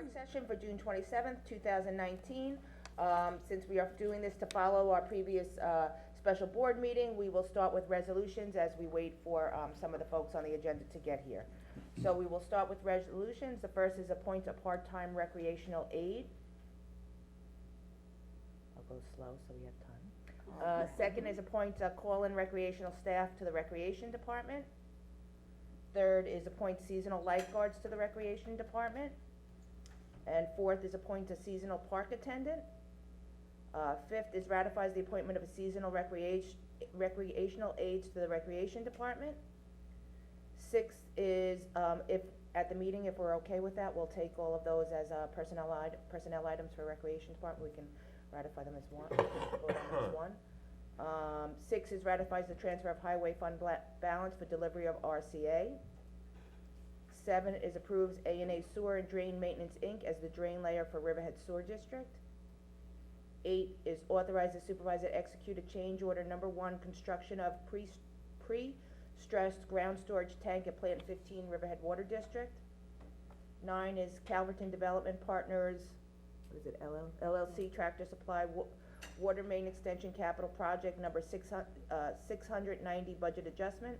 work session for June 27th, 2019. Since we are doing this to follow our previous, special board meeting, we will start with resolutions as we wait for, some of the folks on the agenda to get here. So we will start with resolutions. The first is appoint a part-time recreational aide. I'll go slow so we have time. Second is appoint a call-in recreational staff to the recreation department. Third is appoint seasonal lifeguards to the recreation department. And fourth is appoint a seasonal park attendant. Fifth is ratifies the appointment of a seasonal recreational aides to the recreation department. Sixth is, if, at the meeting, if we're okay with that, we'll take all of those as, personnel items for recreation department, we can ratify them as one, vote on them as one. Six is ratifies the transfer of highway fund balance for delivery of RCA. Seven is approves A&A Sewer and Drain Maintenance, Inc. as the drain layer for Riverhead Sewer District. Eight is authorize the supervisor to execute a change order number 1, construction of pre-stressed ground storage tank at Plant 15, Riverhead Water District. 9 is Calverton Development Partners, what is it, LLC Tractor Supply Water Main Extension Capital Project number 690 budget adjustment,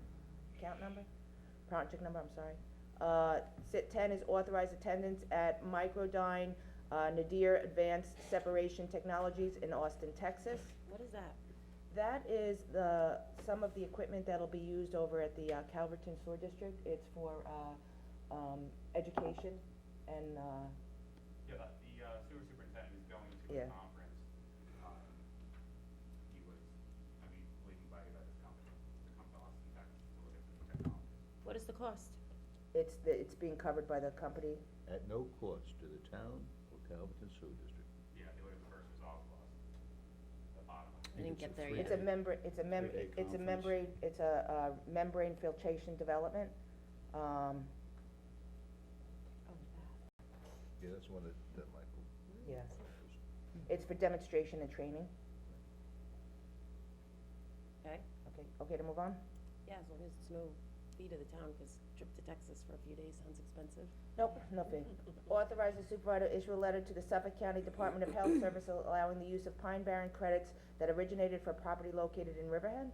project number, I'm sorry. 10 is authorized attendance at Microdyne Nadir Advanced Separation Technologies in Austin, Texas. What is that? That is some of the equipment that'll be used over at the Calverton Sewer District. It's for education and Yeah, the sewer superintendent is going to Yeah. a conference. He was, believe invited by this company to come to Austin, Texas to look at the technology. What is the cost? it's being covered by the company. At no cost to the town or Calverton Sewer District. Yeah, they would have first resolved clause, the bottom of it. I didn't get there It's yet. a membrane, it's a membrane filtration development. Oh, Yeah, that's one that Michael. Yes. It's for demonstration and training. okay, Okay to move on? yeah, as long as it's no fee to the town, cause trip to Texas for a few days sounds expensive. Nope, no fee. Authorize the supervisor to issue a letter to the Suffolk County Department of Health Service allowing the use of Pine Barren credits that originated for property located in Riverhead.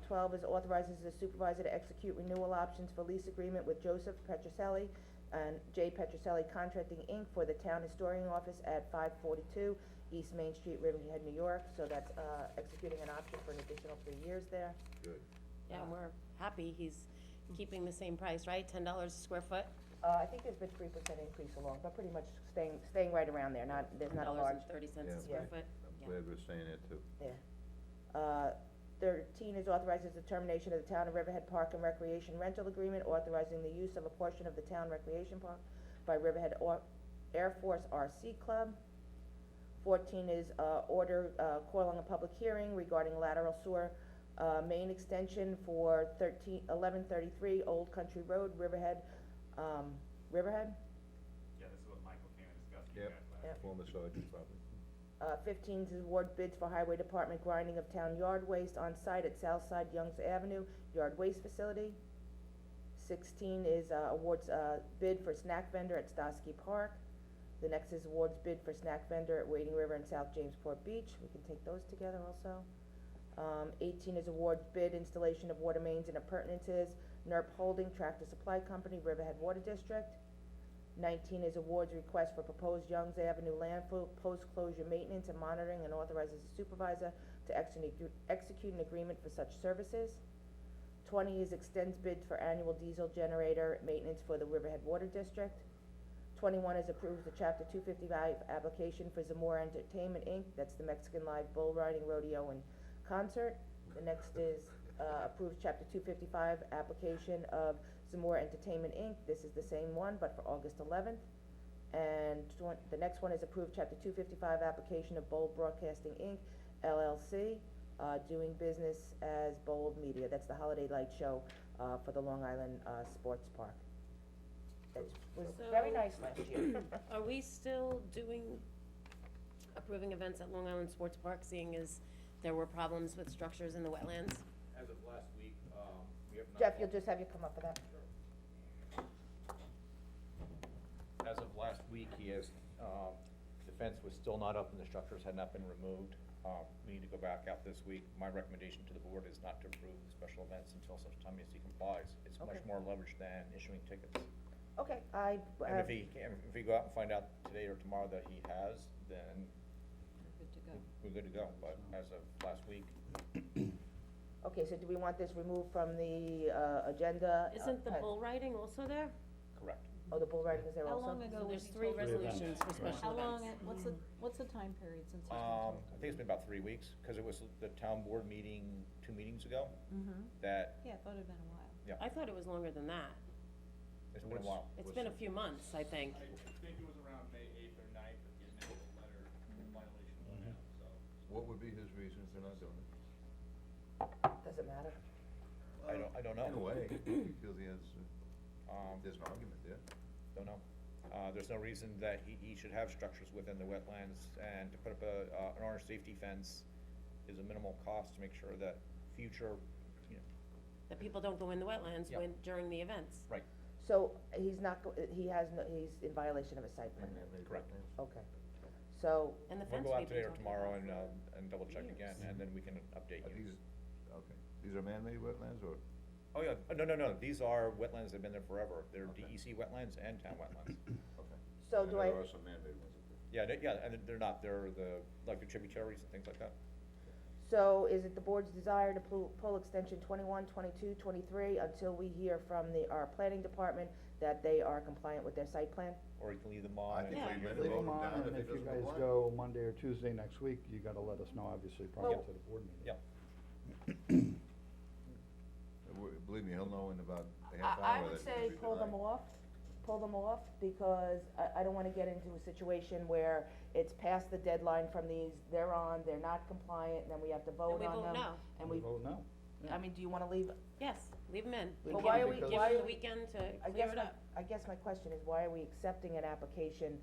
12 is authorizes the supervisor to execute renewal options for lease agreement with Joseph Petroselli and J. Petroselli Contracting, Inc. for the Town Historian Office at 542 East Main Street, Riverhead, New York. So that's executing an option for an additional 3 years there. Good. Yeah, and we're happy he's keeping the same price, right? $10 a square foot? I think there's been 3% increase along, but pretty much staying right around there, there's not a large. $10.30 Yeah. a square Yeah. foot? I'm Yeah. glad we're saying that too. Yeah. 13 is authorizes the termination of the Town of Riverhead Park and Recreation Rental Agreement, authorizing the use of a portion of the town recreation park by Riverhead Air Force RC Club. 14 is, calling a public hearing regarding lateral sewer, main extension for 1133 Old Country Road, Riverhead. Riverhead? Yeah, this is what Michael came and discussed with you Yep. guys last Yep. week. Former sergeant probably. 15 is award bids for highway department grinding of town yard waste on site at Southside Youngs Avenue Yard Waste Facility. 16 is, awards, bid for snack vendor at Stosky Park. The next is awards bid for snack vendor at Wading River and South Jamesport Beach, we can take those together also. 18 is awards bid installation of water mains and appurtenances, NERP Holding Tractor Supply Company, Riverhead Water District. 19 is awards request for proposed Youngs Avenue landfill post-closure maintenance and monitoring, and authorizes the supervisor to execute an agreement for such services. 20 is extends bids for annual diesel generator maintenance for the Riverhead Water District. 21 is approves the Chapter 255 application for Zamora Entertainment, Inc., that's the Mexican Live Bull Riding Rodeo and Concert. The next is, approves Chapter 255 application of Zamora Entertainment, Inc., this is the same one, but for August 11th. And the next one is approved Chapter 255 application of Bold Broadcasting, Inc., LLC, doing business as Bold Media, that's the Holiday Light Show, for the Long Island, Sports Park. That was very So- nice last year. Are we still approving events at Long Island Sports Park, seeing as there were problems with structures in the wetlands? As of last week, we have not. Jeff, you'll just have you come up for that. as of last week, he has, the fence was still not up and the structures had not been removed. We need to go back out this week. My recommendation to the board is not to approve the special events until such time as he complies. It's much Okay. more leverage than issuing tickets. Okay, And if we go out and find out today or tomorrow that he has, then Good to go. we're good to go, but as of last week, okay, so do we want this removed from the, agenda? Isn't the bull riding also there? correct. Oh, the bull riding is there How also? long ago So was there's he three told? resolutions for special How long, events. what's the time period since he's been I told? think it's been about 3 weeks, cause it was the town board meeting 2 meetings ago, Mm-hmm. that, Yeah, I thought it'd been a while. yeah, I thought it was longer than that. it's been a while. It's been a few months, I think. I think it was around May 8th or 9th that the initial letter violation went out, so. What would be his reasons for not doing it? Does it matter? I don't know. In a way, he feels he has, Um, there's an argument there. Don't know. There's no reason that he should have structures within the wetlands, and to put up an orange safety fence is a minimal cost to make sure that future, you know, That people don't go in the wetlands Yeah. during the events. right, So, he's not, he has no, he's in violation of his site plan? correct. Okay, so, And the We'll fence go out we've today been or talking tomorrow about and double check years. again, and then we can update Are you. these, okay, these are man-made wetlands, or? Oh, yeah, no, these are wetlands that have been there forever. They're Okay. DEC wetlands and town wetlands. Okay. so And do I, there are some man-made ones up there. Yeah, and they're not, they're like the tributaries and things like that. so is it the board's desire to pull extension 21, 22, 23 until we hear from our planning department that they are compliant with their site plan? Or you can leave them I on. think Yeah. leave it, Leave vote them on, down and he if you doesn't guys comply. go Monday or Tuesday next week, you gotta let us know, obviously, prior Well- to the board meeting. Yeah. Believe me, he'll know in about a half hour I that would it's gonna say be pull them denied. off, because I don't wanna get into a situation where it's past the deadline from these, they're not compliant, and then we have to vote And we on them. vote no. And we, Vote no. I mean, do you wanna leave, Yes, leave them in. But But Give why them- are we- Give why them are the we- weekend to I clear guess it my, up. I guess my question is, why are we accepting an application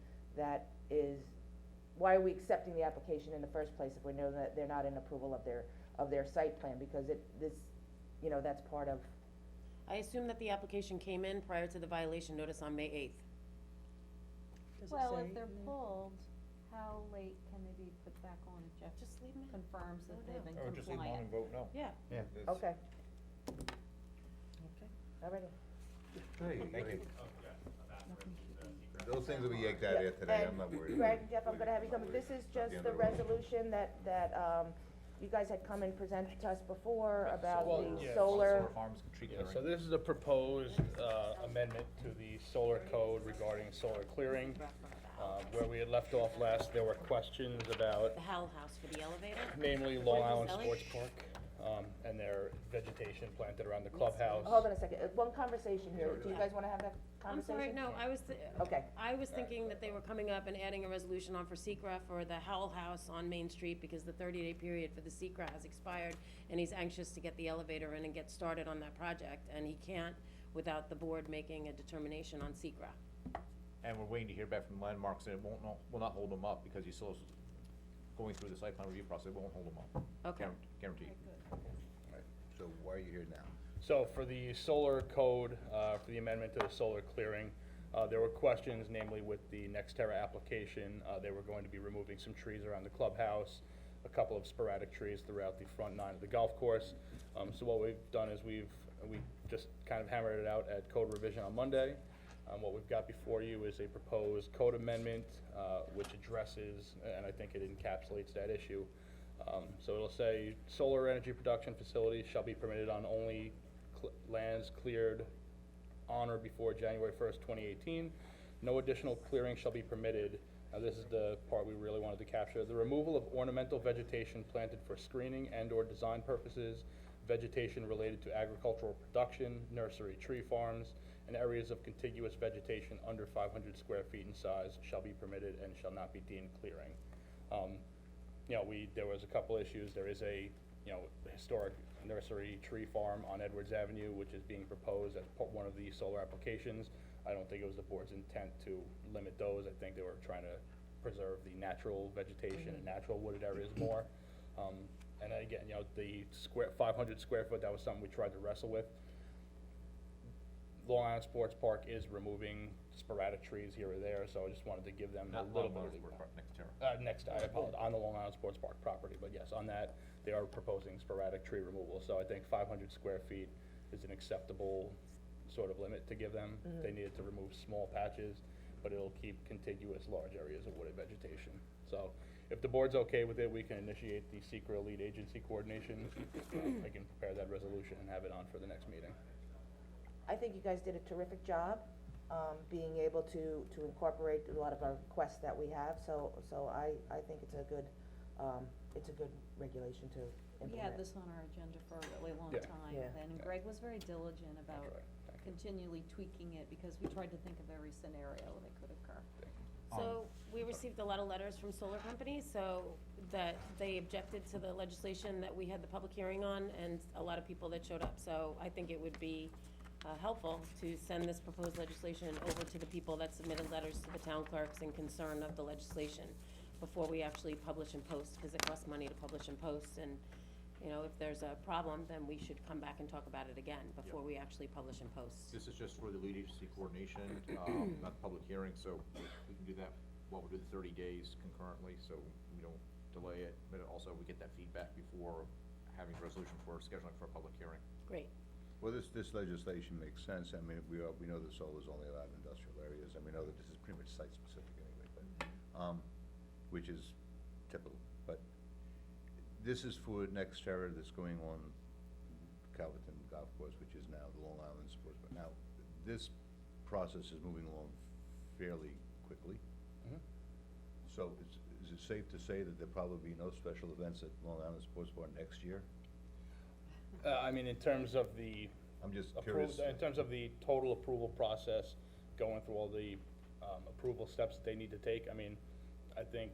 why are we accepting the application in the first place if we know that they're not in approval of their site plan, because that's part of, I assume that the application came in prior to the violation notice on May 8th. Well, if they're pulled, how late can they be put back on if Jeff Just leave them in. confirms that they've been Or just leave them on and compliant? vote no. Yeah. Yeah. It's- okay, alrighty. Hey, Thank you. Oh, yeah, that's right, Those things will be yanked out of here today, I'm not worried. Greg, about it. Jeff, I'm gonna have you come, this is just At the the end of the road. resolution that you guys had come and presented to us before about Well, the yeah, solar. Farms tree Yeah, clearing. so this is a proposed amendment to the solar code regarding solar clearing. Where we had left off last, there were questions about The Howell House for the elevator. namely What Long is Island Ellie? Sports Park, and their vegetation planted around the clubhouse. Hold on a second, one conversation here, do you guys wanna have that I'm conversation? sorry, no, Okay. I was thinking that they were coming up and adding a resolution on for Secra for the Howell House on Main Street, because the 30-day period for the Secra has expired, and he's anxious to get the elevator in and get started on that project, and he can't without the board making a determination on Secra. And we're waiting to hear back from landmarks, and it will not hold them up, because he's still going through the site plan review process, it won't hold them up. Okay. Guaranteed. Right, so why are you here now? So for the solar code, for the amendment to the solar clearing, there were questions, namely with the Nextera application, they were going to be removing some trees around the clubhouse, a couple of sporadic trees throughout the front nine of the golf course. So what we've done is we just kind of hammered it out at code revision on Monday. What we've got before you is a proposed code amendment, which addresses, and I think it encapsulates that issue. So it'll say, solar energy production facilities shall be permitted on only lands cleared on or before January 1st, 2018. No additional clearing shall be permitted. Now, this is the part we really wanted to capture. The removal of ornamental vegetation planted for screening and/or design purposes, vegetation related to agricultural production, nursery tree farms, and areas of contiguous vegetation under 500 square feet in size shall be permitted and shall not be deemed clearing. There was a couple issues. There is a, historic nursery tree farm on Edwards Avenue, which is being proposed as one of the solar applications. I don't think it was the board's intent to limit those. I think they were trying to preserve the natural vegetation and natural wooded areas more. And then again, the 500 square foot, that was something we tried to wrestle with. Long Island Sports Park is removing sporadic trees here or there, so I just wanted to give them a Not little Long bit of Island Sports Park, next Terra. I apologize, on the Long Island Sports Park property, but yes, on that, they are proposing sporadic tree removal, so I think 500 square feet is an acceptable sort of limit to give them. They needed to remove small patches, but it'll keep contiguous large areas of wooded vegetation. So, if the board's okay with it, we can initiate the secret lead agency coordination. I can prepare that resolution and have it on for the next meeting. I think you guys did a terrific job, being able to incorporate a lot of our requests that we have, so I think it's a good regulation to We implement. had this on our agenda for a really long Yeah. time, Yeah. and Greg was very diligent about That's right. Thank you. continually tweaking it, because we tried to think of every scenario that could occur. So, we received a lot of letters from solar companies, so that they objected to the legislation that we had the public hearing on, and a lot of people that showed up. So, I think it would be helpful to send this proposed legislation over to the people that submitted letters to the town clerks in concern of the legislation before we actually publish and post, because it costs money to publish and post, and, you know, if there's a problem, then we should come back and talk about it again before we actually publish and post. This is just for the lead agency coordination, not the public hearing, so we can do that, well, we'll do the 30 days concurrently, so we don't delay it, but also we get that feedback before having a resolution for scheduling for a public hearing. Great. Well, this legislation makes sense. I mean, we know that solar's only allowed in industrial areas, and we know that this is pretty much site-specific anyway, but, which is typical. But this is for NextEra that's going on Calverton Golf Course, which is now the Long Island Sports Park. Now, this process is moving along fairly quickly. Mhm. So is it safe to say that there'll probably be no special events at Long Island Sports Park next year? I mean, in terms of the I'm just curious. in terms of the total approval process, going through all the, approval steps that they need to take, I mean, I think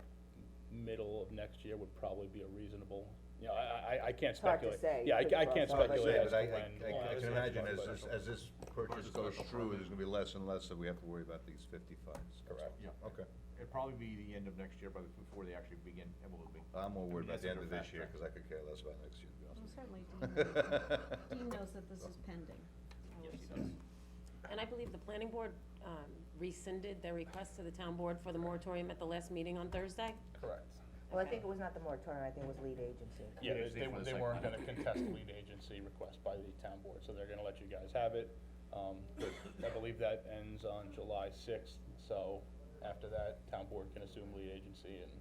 middle of next year would probably be a reasonable, you know, I can't It's hard to speculate. say. Yeah, Could I can't cross over. speculate as But to when. I can imagine Special. as this purchase goes through, there's gonna be less and less that we have to worry about these 55s. Correct. Yeah. Okay. It'd probably be the end of next year, but before they actually begin, it will be. I'm more worried about That's the end a of this fast year, track. cause I could care less about next year, to be honest Well, with you. certainly Dean knows that this is pending. Yes, he does. And I believe the planning board rescinded their request to the town board for the moratorium at the last meeting on Thursday. Correct. Well, I think it was not the moratorium, I think it was lead agency. Yeah, Agency for the they site weren't plan. gonna contest lead agency request by the town board, so they're gonna let you guys have it. I believe that ends on July 6th, so after that, town board can assume lead agency and.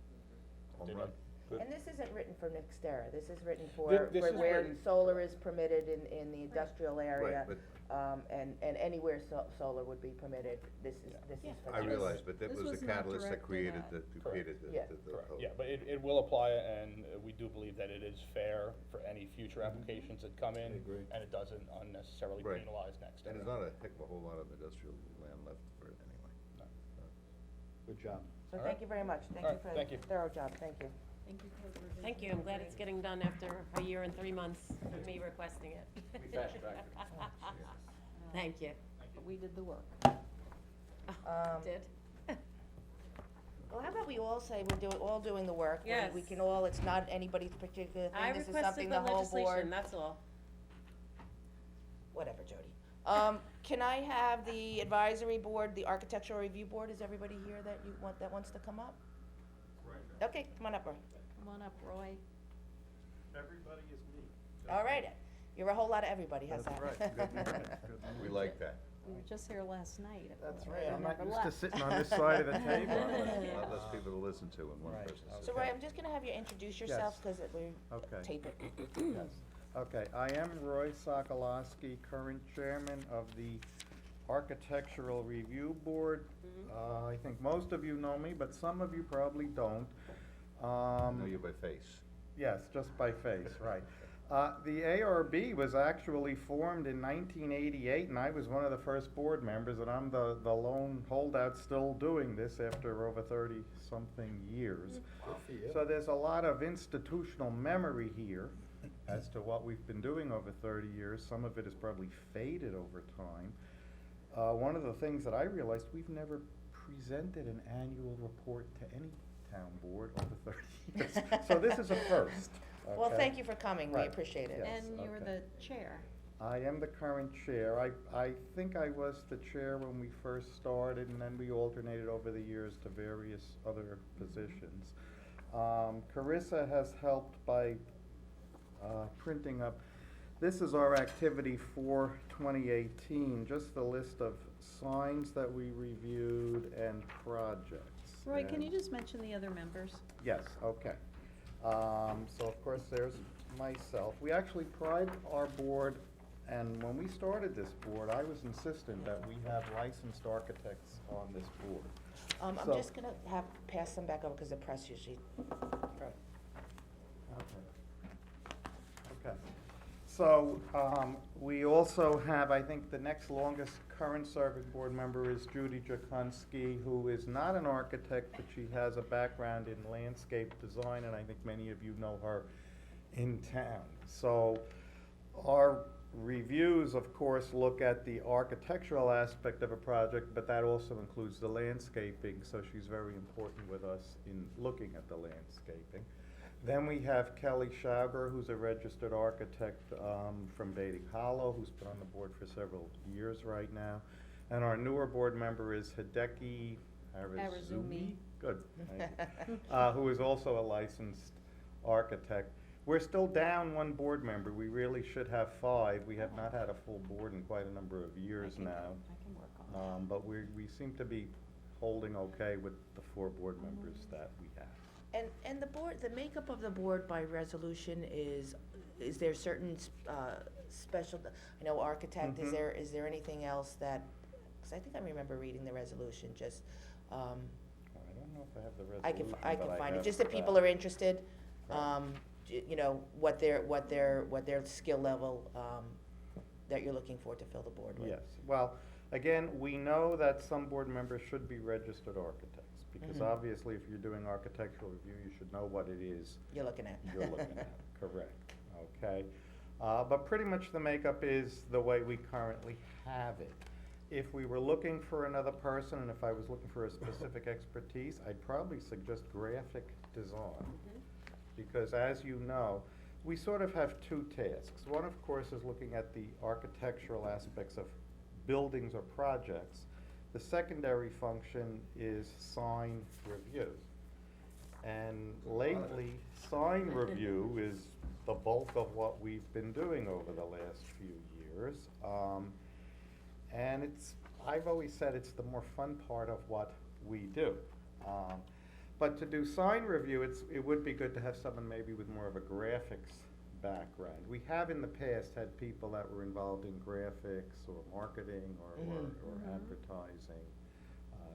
Home they run. don't- And this isn't written for NextEra, this is written for, This for is where written- solar is permitted in the industrial area. Right, And anywhere solar would be permitted, this is Yeah. for. I that. realize, but that This was was the not catalyst that directed created at- Yeah. the Correct, code. yeah, but it will apply, and we do believe that it is fair for any future applications that come in. I agree. And it doesn't unnecessarily Right. penalize next. And there's not a heck of a whole lot of industrial land left for it anyway. No. Good job. So All thank right. you very much, thank All you right, for thank you. the thorough job, thank you. Thank you for the revision. Thank you, I'm glad it's getting done after a year and 3 months of me requesting it. We fast-tracked it. Thank you. But we did the work. Did? Well, how about we all say we're all doing the work? Yes. We can all, it's not anybody's particular I thing, this is requested something the the whole legislation, board. that's all. Whatever, Jody. Can I have the advisory board, the architectural review board, is everybody here that wants to come up? Right. Okay, come on up, Roy. Come on up, Roy. Everybody is me. All right, you're a whole lot of everybody, how's that? That's right. Good We like that. We were just here last night. That's I right, I'm not never used to left. sitting on this side of the table. A lot less people to listen to and one Right, person. okay. So Roy, I'm just gonna have you introduce yourself, Yes. cause we Okay. tape it. Yes. Okay, I am Roy Sokolowski, current chairman of the Architectural Review Board. I think most of you know me, but some of you probably don't. I know you by face. Yes, just by face, right. The ARB was actually formed in 1988, and I was one of the first board members, and I'm the lone holdout still doing this after over 30-something years. So there's a lot of institutional memory here as to what we've been doing over 30 years. Some of it has probably faded over time. One of the things that I realized, we've never presented an annual report to any town board over 30 years. So this is a first. Well, okay? thank you for coming, we Right. appreciate it. Yes, And you were okay. the chair. I am the current chair. I think I was the chair when we first started, and then we alternated over the years to various other positions. Carissa has helped by printing up, this is our activity for 2018, just the list of signs that we reviewed and projects. Roy, can And- you just mention the other members? Yes, okay. So of course, there's myself. We actually pride our board, and when we started this board, I was insistent that we have licensed architects on this board. I'm So- just gonna pass them back over, because the press usually, Okay. So, we also have, I think, the next longest current serving board member is Judy Jakunski, who is not an architect, but she has a background in landscape design, and I think many of you know her in town. So, our reviews, of course, look at the architectural aspect of a project, but that also includes the landscaping, so she's very important with us in looking at the landscaping. Then we have Kelly Schauger, who's a registered architect from Beatty Hollow, who's been on the board for several years right now. And our newer board member is Hideki Arizumi. Good, thank you. Who is also a licensed architect. We're still down one board member. We really should have 5. We have not had a full board in quite a number of years now. I can work on that. But we seem to be holding okay with the 4 board members that we have. and the board, the makeup of the board by resolution is there certain, special, I know architect, Mhm. is there anything else that, because I think I remember reading the resolution, just, I don't know if I have the I resolution, can but find it, have just if people that. are interested, Right. you know, what their skill level, that you're looking for to fill the board with. Yes, well, again, we know that some board members should be registered architects, because Mhm. obviously if you're doing architectural review, you should know what it is You're looking at. you're looking at, correct, okay? But pretty much the makeup is the way we currently have it. If we were looking for another person, and if I was looking for a specific expertise, I'd probably suggest graphic design. Because as you know, we sort of have 2 tasks. One, of course, is looking at the architectural aspects of buildings or projects. The secondary function is sign review. And lately, sign review is the bulk of what we've been doing over the last few years. And I've always said it's the more fun part of what we do. But to do sign review, it would be good to have someone maybe with more of a graphics background. We have in the past had people that were involved in graphics or marketing or Mhm. advertising,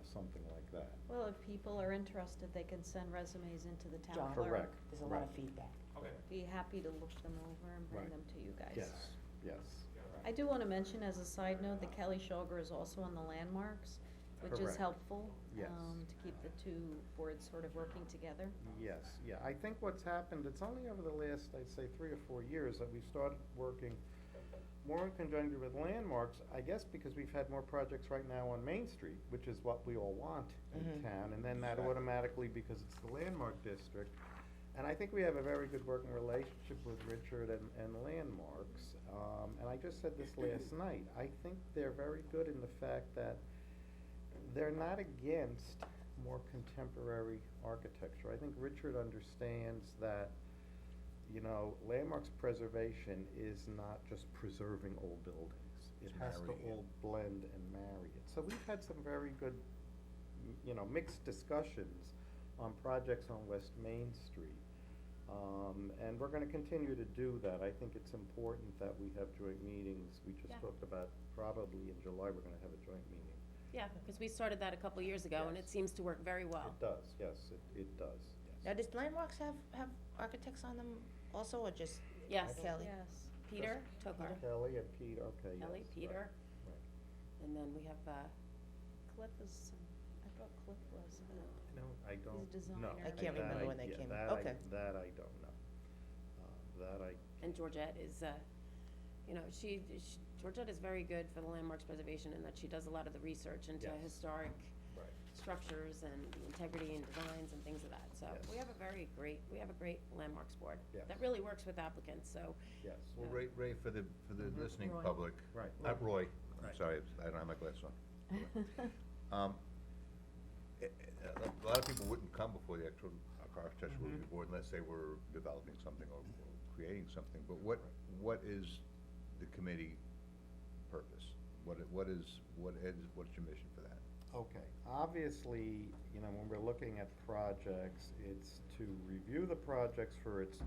something like that. Well, if people are interested, they can send resumes into the town John, clerk. Correct. There's a lot of Right. feedback. Okay. Be happy to look them over and bring Right. them to you guys. Yes, yes. I do wanna mention as a side note that Kelly Shoger is also on the landmarks, which is Correct. helpful, Yes. to keep the 2 boards sort of working together. Yes, yeah, I think what's happened, it's only over the last, I'd say, 3 or 4 years that we've started working more in conjunction with landmarks, I guess because we've had more projects right now on Main Street, which is what we all want in Mhm. town, and then that Exactly. automatically, because it's the landmark district. And I think we have a very good working relationship with Richard and landmarks, and I just said this last night, I think they're very good in the fact that they're not against more contemporary architecture. I think Richard understands that, you know, landmarks preservation is not just preserving old buildings. It It's has to marrying it. all blend and marry it. So we've had some very good, you know, mixed discussions on projects on West Main Street. And we're gonna continue to do that. I think it's important that we have joint meetings. We just Yeah. talked about probably in July, we're gonna have a joint meeting. Yeah, because we started that a couple years ago, and it Yes. seems to work very well. It does, yes, it does, Now, yes. does Landmarks have architects on them also, or just Yes, Kelly? Yes. Peter Tokar, Kelly and Pete, okay, yes. Kelly, right, Peter, right. and then we have, Cliff is, I thought Cliff was, No, I don't, no. designer. I can't that remember when they yeah, came. that I- Okay. That I don't know. That I, and Georgette is, you know, Georgette is very good for the landmarks preservation in that she does a lot of the research into Yes. historic right. structures and the integrity and designs and things of that. So Yes. we have a great landmarks board Yes. that really works with applicants, so. Yes. Well, Ray, for the listening Roy. public. Right. Roy, I'm Right. sorry, I don't have my glasses on. A lot of people wouldn't come before the actual architectural review board unless they were developing something or creating something, but what is the committee purpose? What's your mission for that? Okay, obviously, you know, when we're looking at projects, it's to review the projects for its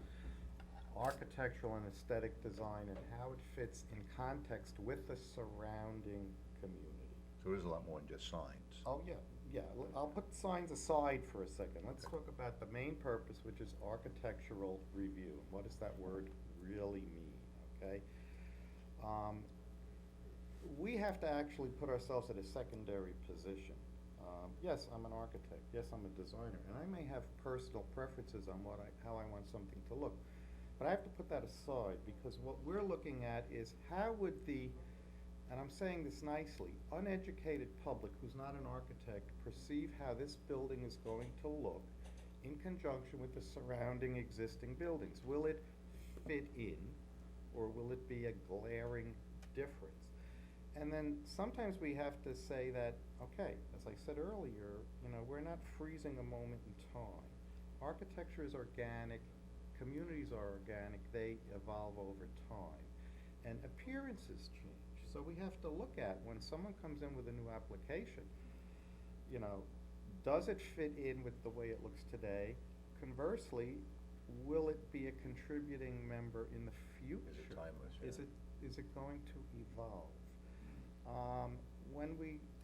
architectural and aesthetic design and how it fits in context with the surrounding community. So there's a lot more than just signs. Oh, yeah, I'll put signs aside for a second. Let's talk about the main purpose, which is architectural review. What does that word really mean, okay? We have to actually put ourselves at a secondary position. Yes, I'm an architect, yes, I'm a designer, and I may have personal preferences on how I want something to look. But I have to put that aside, because what we're looking at is how would and I'm saying this nicely, uneducated public who's not an architect perceive how this building is going to look in conjunction with the surrounding existing buildings. Will it fit in, or will it be a glaring difference? And then sometimes we have to say that, okay, as I said earlier, you know, we're not freezing a moment in time. Architecture is organic, communities are organic, they evolve over time, and appearances change. So we have to look at, when someone comes in with a new application, you know, does it fit in with the way it looks today? Conversely, will it be a contributing member in the future? Is it timeless, yeah. Is it going to evolve?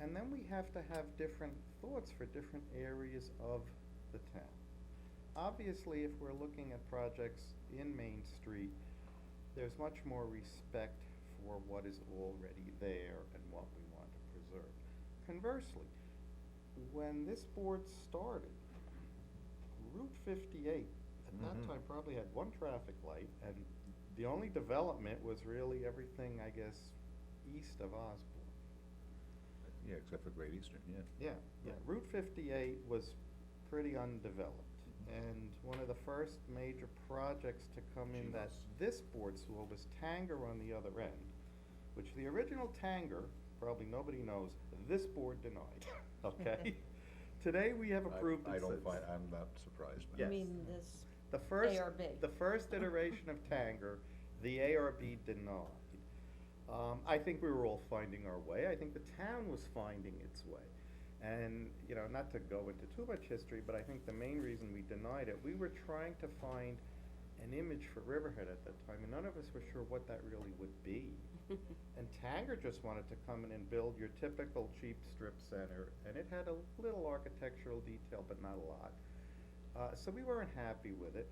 And then we have to have different thoughts for different areas of the town. Obviously, if we're looking at projects in Main Street, there's much more respect for what is already there and what we want to preserve. Conversely, when this board started, Route 58 at that time probably had one traffic light, and the only development was really everything, I guess, east of Osborne. Yeah, except for Great Eastern, yeah. Yeah. Route 58 was pretty undeveloped. And one of the first major projects to come in that this board saw was Tanger on the other end, which the original Tanger, probably nobody knows, this board denied, okay? Today, we have approved it since. I'm not surprised by Yes. I mean, this The first, ARB. the first iteration of Tanger, the ARB denied. I think we were all finding our way. I think the town was finding its way. And, you know, not to go into too much history, but I think the main reason we denied it, we were trying to find an image for Riverhead at that time, and none of us were sure what that really would be. And Tanger just wanted to come in and build your typical cheap strip center, and it had a little architectural detail, but not a lot. So we weren't happy with it.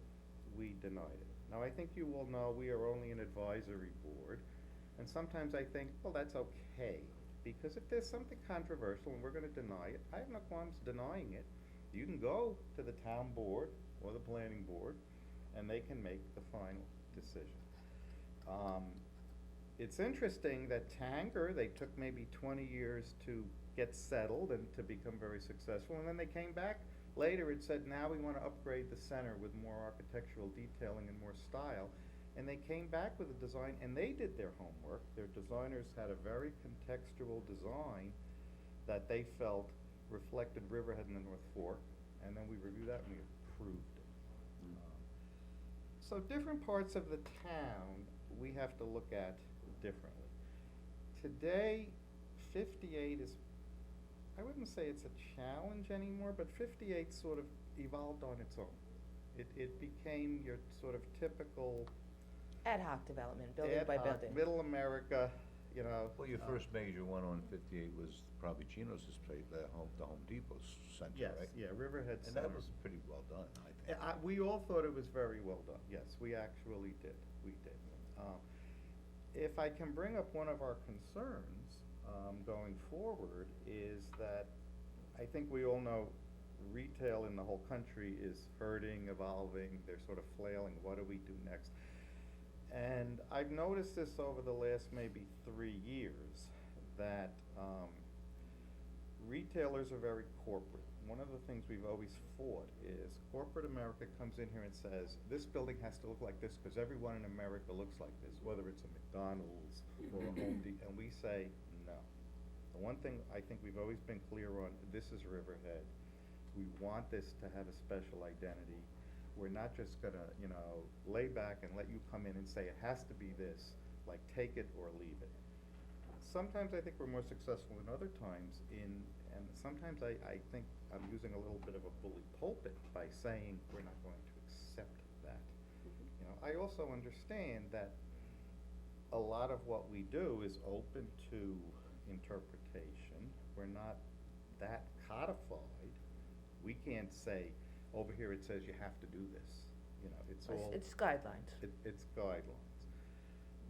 We denied it. Now, I think you all know we are only an advisory board, and sometimes I think, well, that's okay, because if there's something controversial and we're gonna deny it, I have no qualms denying it. You can go to the town board or the planning board, and they can make the final decision. It's interesting that Tanger, they took maybe 20 years to get settled and to become very successful, and then they came back later and said, now we want to upgrade the center with more architectural detailing and more style. And they came back with a design, and they did their homework. Their designers had a very contextual design that they felt reflected Riverhead and the North Fork, and then we reviewed that and we approved it. So different parts of the town we have to look at differently. Today, 58 is, I wouldn't say it's a challenge anymore, but 58 sort of evolved on its own. It became your sort of typical Ad hoc development, building ad by hoc, building. Middle America, you know. Well, your first major one on 58 was probably Chino's place, the Home Depot center, Yes, right? yeah, Riverhead And Center. that was pretty well done, I think. We all thought it was very well done, yes, we actually did, we did. If I can bring up one of our concerns, going forward, is that I think we all know retail in the whole country is hurting, evolving, they're sort of flailing, what do we do next? And I've noticed this over the last maybe 3 years, that retailers are very corporate. One of the things we've always fought is corporate America comes in here and says, this building has to look like this because everyone in America looks like this, whether it's a McDonald's or a Home Depot, and we say, no. The one thing I think we've always been clear on, this is Riverhead. We want this to have a special identity. We're not just gonna, lay back and let you come in and say it has to be this, like take it or leave it. Sometimes I think we're more successful than other times and sometimes I think I'm using a little bit of a bully pulpit by saying we're not going to accept that. I also understand that a lot of what we do is open to interpretation. We're not that codified. We can't say, over here it says you have to do this. It's all. It's guidelines. It's guidelines.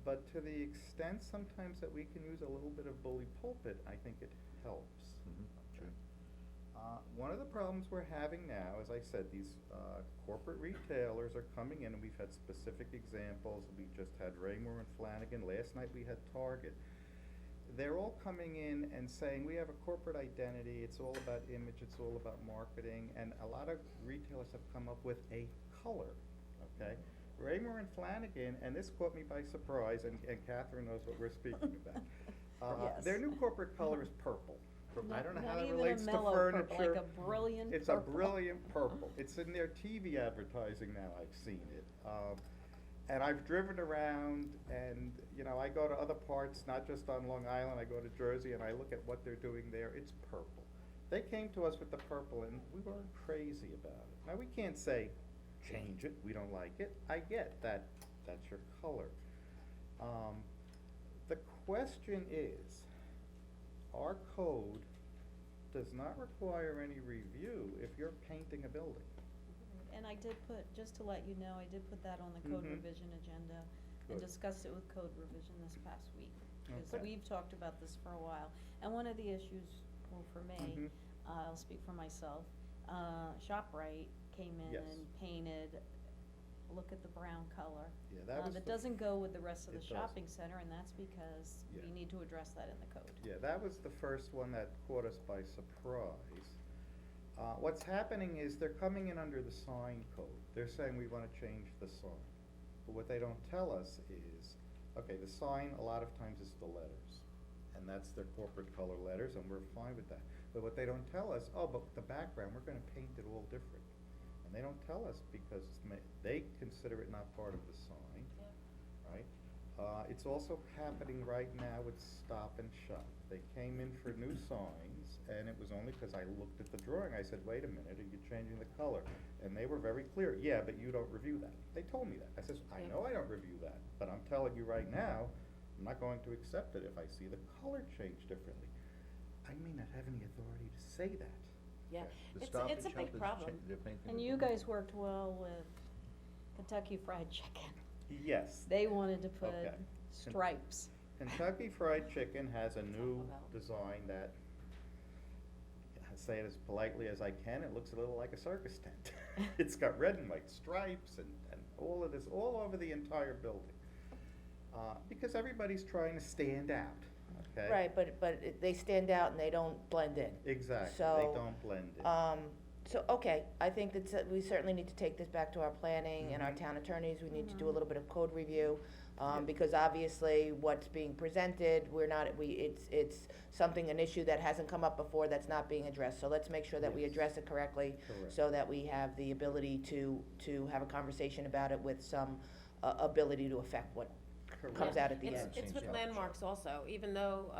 But to the extent sometimes that we can use a little bit of bully pulpit, I think it helps. True. One of the problems we're having now, as I said, these corporate retailers are coming in, and we've had specific examples. We just had Raymore and Flanagan. Last night we had Target. They're all coming in and saying, we have a corporate identity, it's all about image, it's all about marketing, and a lot of retailers have come up with a color, okay? Raymore and Flanagan, and this caught me by surprise, and Catherine knows what we're speaking about. Yes. Their new corporate color is purple. I don't know how Not that even a relates to mellow furniture. purple, like a brilliant It's purple. a brilliant purple. It's in their TV advertising now, I've seen it. And I've driven around and, I go to other parts, not just on Long Island, I go to Jersey and I look at what they're doing there, it's purple. They came to us with the purple and we weren't crazy about it. Now, we can't say, change it, we don't like it. I get that, that's your color. The question is, our code does not require any review if you're painting a building. And I did put, just to let you know, I did put that on the code Mhm. revision agenda and Good. discussed it with code revision this past week. Because Okay. we've talked about this for a while. And one of the issues, well, for me, Mhm. I'll speak for myself, ShopRite came in Yes. and painted, look at the brown color. Yeah, that was That the- doesn't go with the rest of the It shopping center, and that's because Yeah. we need to address that in the code. Yeah, that was the first one that caught us by surprise. What's happening is they're coming in under the sign code. They're saying we wanna change the sign. But what they don't tell us is, okay, the sign a lot of times is the letters. And that's their corporate color letters, and we're fine with that. But what they don't tell us, but the background, we're gonna paint it all different. And they don't tell us because they consider it not part of the sign, right? It's also happening right now with Stop and Shop. They came in for new signs, and it was only because I looked at the drawing, I said, wait a minute, are you changing the color? And they were very clear, yeah, but you don't review that. They told me that. I says, I know I don't review that, but I'm telling you right now, I'm not going to accept it if I see the color change differently. I may not have any authority to say that. Yeah, The it's, Stop it's a and big Shop is problem. they're painting And the you building. guys worked well with Kentucky Fried Chicken. Yes. They wanted to put Okay. stripes. Kentucky Fried Chicken has a new Taco Bell. design that, I say it as politely as I can, it looks a little like a circus tent. It's got red and white stripes and all of this, all over the entire building. Because everybody's trying to stand out, okay? Right, but they stand out and they don't blend in. Exactly, they So, don't blend in. So, okay, I think that we certainly need to take this back to our planning and our Mhm. town attorneys, we need to do a little bit of code review. Yeah. Because obviously what's being presented, it's something, an issue that hasn't come up before that's not being addressed. So let's make sure that we Yes. address it correctly, Correct. so that we have the ability to have a conversation about it with some, ability to affect what comes Correct. out at the It's- end. It's with Yeah. landmarks also, even though,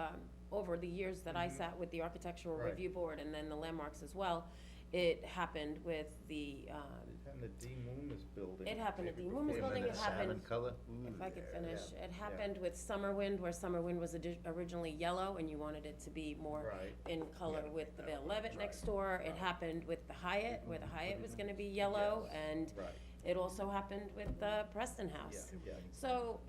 over the years that I Mhm. sat with the Architectural Right. Review Board and then the landmarks as well, it happened with the, And the D. Moomis building. It happened at the before Moomis that. building, it Salmon happened- color? if I could Ooh, finish, yeah. it happened with Summerwind, where Summerwind was originally yellow, and you wanted it to be more Right. in color Yeah, with the that Vail was Levitt right. next door. It Right. happened with the Hyatt, where the Hyatt was gonna be yellow, Yes, and right. it also happened with the Preston House. Yeah. So,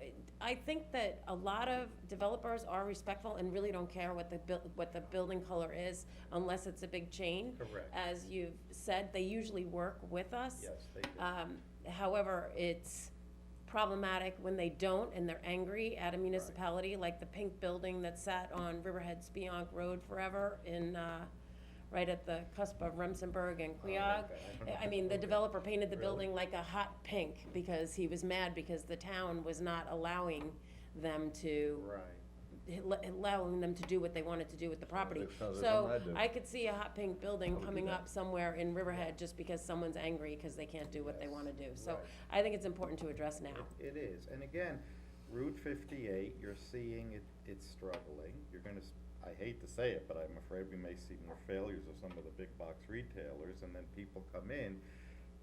I think that a lot of developers are respectful and really don't care what the building color is, unless it's a big chain. Correct. As you've said, they usually work with us. Yes, they do. However, it's problematic when they don't and they're angry at a municipality, like the pink building that sat on Riverhead Spionk Road forever in, right at the cusp of Remsenburg and Quiog. I mean, the developer painted the building like a hot pink because he was mad because the town was not allowing them to, allowing them to do what they wanted to do with the property. It sounds like So I'm glad to- I could see a hot pink building would do coming that. up somewhere in Riverhead just because someone's angry because they can't do what they wanna do. So Right. I think it's important to address now. It is, and again, Route 58, you're seeing it's struggling. You're gonna, I hate to say it, but I'm afraid we may see more failures of some of the big box retailers, and then people come in,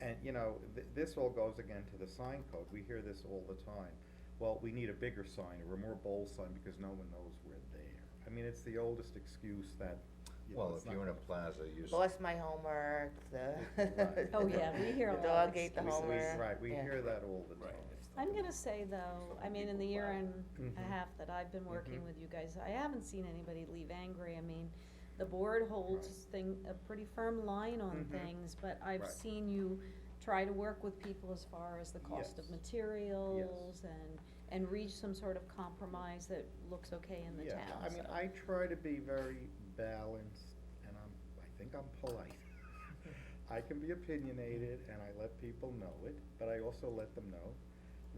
and, you know, this all goes again to the sign code. We hear this all the time. Well, we need a bigger sign or a more bold sign because no one knows we're there. I mean, it's the oldest excuse that, you know, Well, it's if you're in a not- plaza, you. Lost my homework, Right. Oh, yeah, we hear a The lot of dog ate the we- homework. Right, we Yeah. hear that all the time. I'm gonna say though, I mean, in the year and Mhm. a half that I've been working Mhm. with you guys, I haven't seen anybody leave angry. I mean, the board holds a pretty firm line on Mhm. things, but I've Right. seen you try to work with people as far as the cost of Yes. materials and reach some sort of compromise that looks okay in the town, Yeah, I mean, so. I try to be very balanced, and I think I'm polite. I can be opinionated, and I let people know it, but I also let them know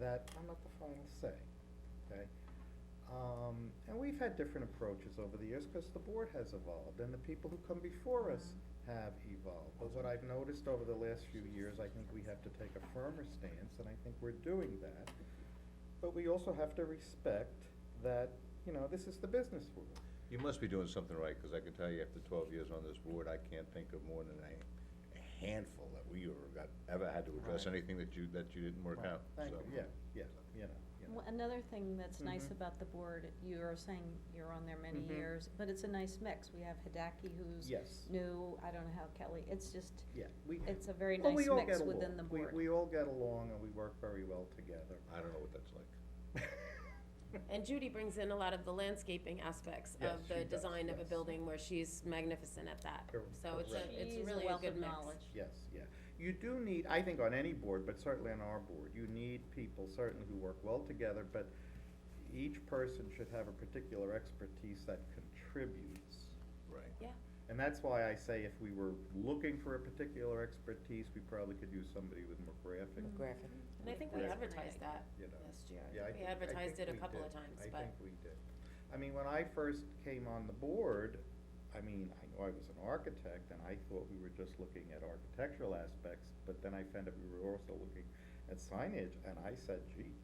that I'm not the final say, okay? And we've had different approaches over the years, because the board has evolved, and the people who come before us have evolved. But what I've noticed over the last few years, I think we have to take a firmer stance, and I think we're doing that. But we also have to respect that, you know, this is the business world. You must be doing something right, because I can tell you, after 12 years on this board, I can't think of more than a handful that we ever had to address Right. anything that you didn't work Right. out. Thank so. you, you know. Well, another thing that's nice Mhm. about the board, you're saying you're on there many Mhm. years, but it's a nice mix. We have Hidaki who's Yes. new, I don't know how Kelly, it's just, Yeah, we. it's a very well, nice we all mix get within along. the board. We all get along and we work very well together. I don't know what that's like. And Judy brings in a lot of the landscaping aspects Yes, of she the does, design of a yes. building where she's magnificent at that. So it's Correct. it's She's really a wealth good of mix. knowledge. Yes, yeah. You do need, I think on any board, but certainly on our board, you need people certainly who work well together, but each person should have a particular expertise that contributes. Right. Yeah. And that's why I say if we were looking for a particular expertise, we probably could use somebody with more graphic. Graphic. And I think we Graphic, advertised that you know. last year. Yeah, I We think- advertised it a we couple did. of times, I but. think we did. I mean, when I first came on the board, I mean, I know I was an architect, and I thought we were just looking at architectural aspects, but then I found out we were also looking at signage, and I said, gee,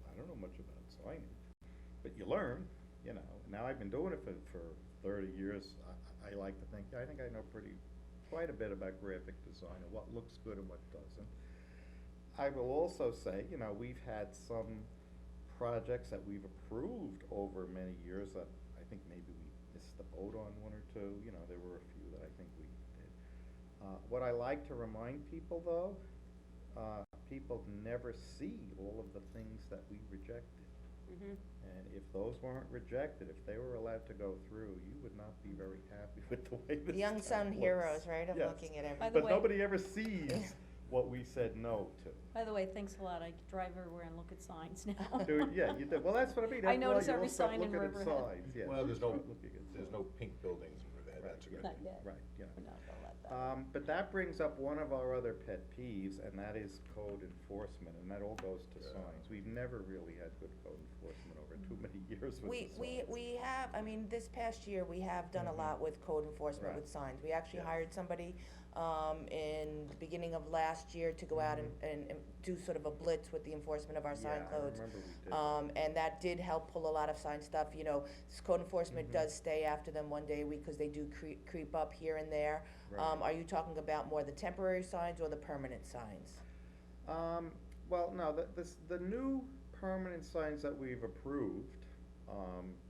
I don't know much about signage. But you learn, you know. Now I've been doing it for 30 years. I like to think, I think I know quite a bit about graphic design and what looks good and what doesn't. I will also say, you know, we've had some projects that we've approved over many years that I think maybe we missed the boat on one or two. You know, there were a few that I think we did. What I like to remind people, though, people never see all of the things that we rejected. Mhm. And if those weren't rejected, if they were allowed to go through, you would not be very happy with the way this The unsung town looks. heroes, right, of Yes. looking at By everything. the But way- nobody ever sees what we said no to. By the way, thanks a lot. I drive everywhere and look at signs now. Yeah, you did. Well, that's what I mean. I After all, notice you every all start sign in looking at Riverhead. signs, yeah. Well, there's Start looking at there's signs. no pink buildings in Riverhead, Right, that's a yeah. good Not thing. yet. Right, yeah. We're not gonna let that. But that brings up one of our other pet peeves, and that is code enforcement, and that all goes to Yeah. signs. We've never really had good code enforcement over too many years with the signs. We have, I mean, this past year, we have done a Mhm. lot with code enforcement Right. with signs. We actually Yes. hired somebody, in the beginning of last year to go out and do sort of a blitz with the enforcement of our sign codes. Yeah, I remember we did. And that did help pull a lot of sign stuff, you know, code enforcement Mhm. does stay after them one day a week, cause they do creep up here and there. Right. Are you talking about more the temporary signs or the permanent signs? Well, no, the new permanent signs that we've approved,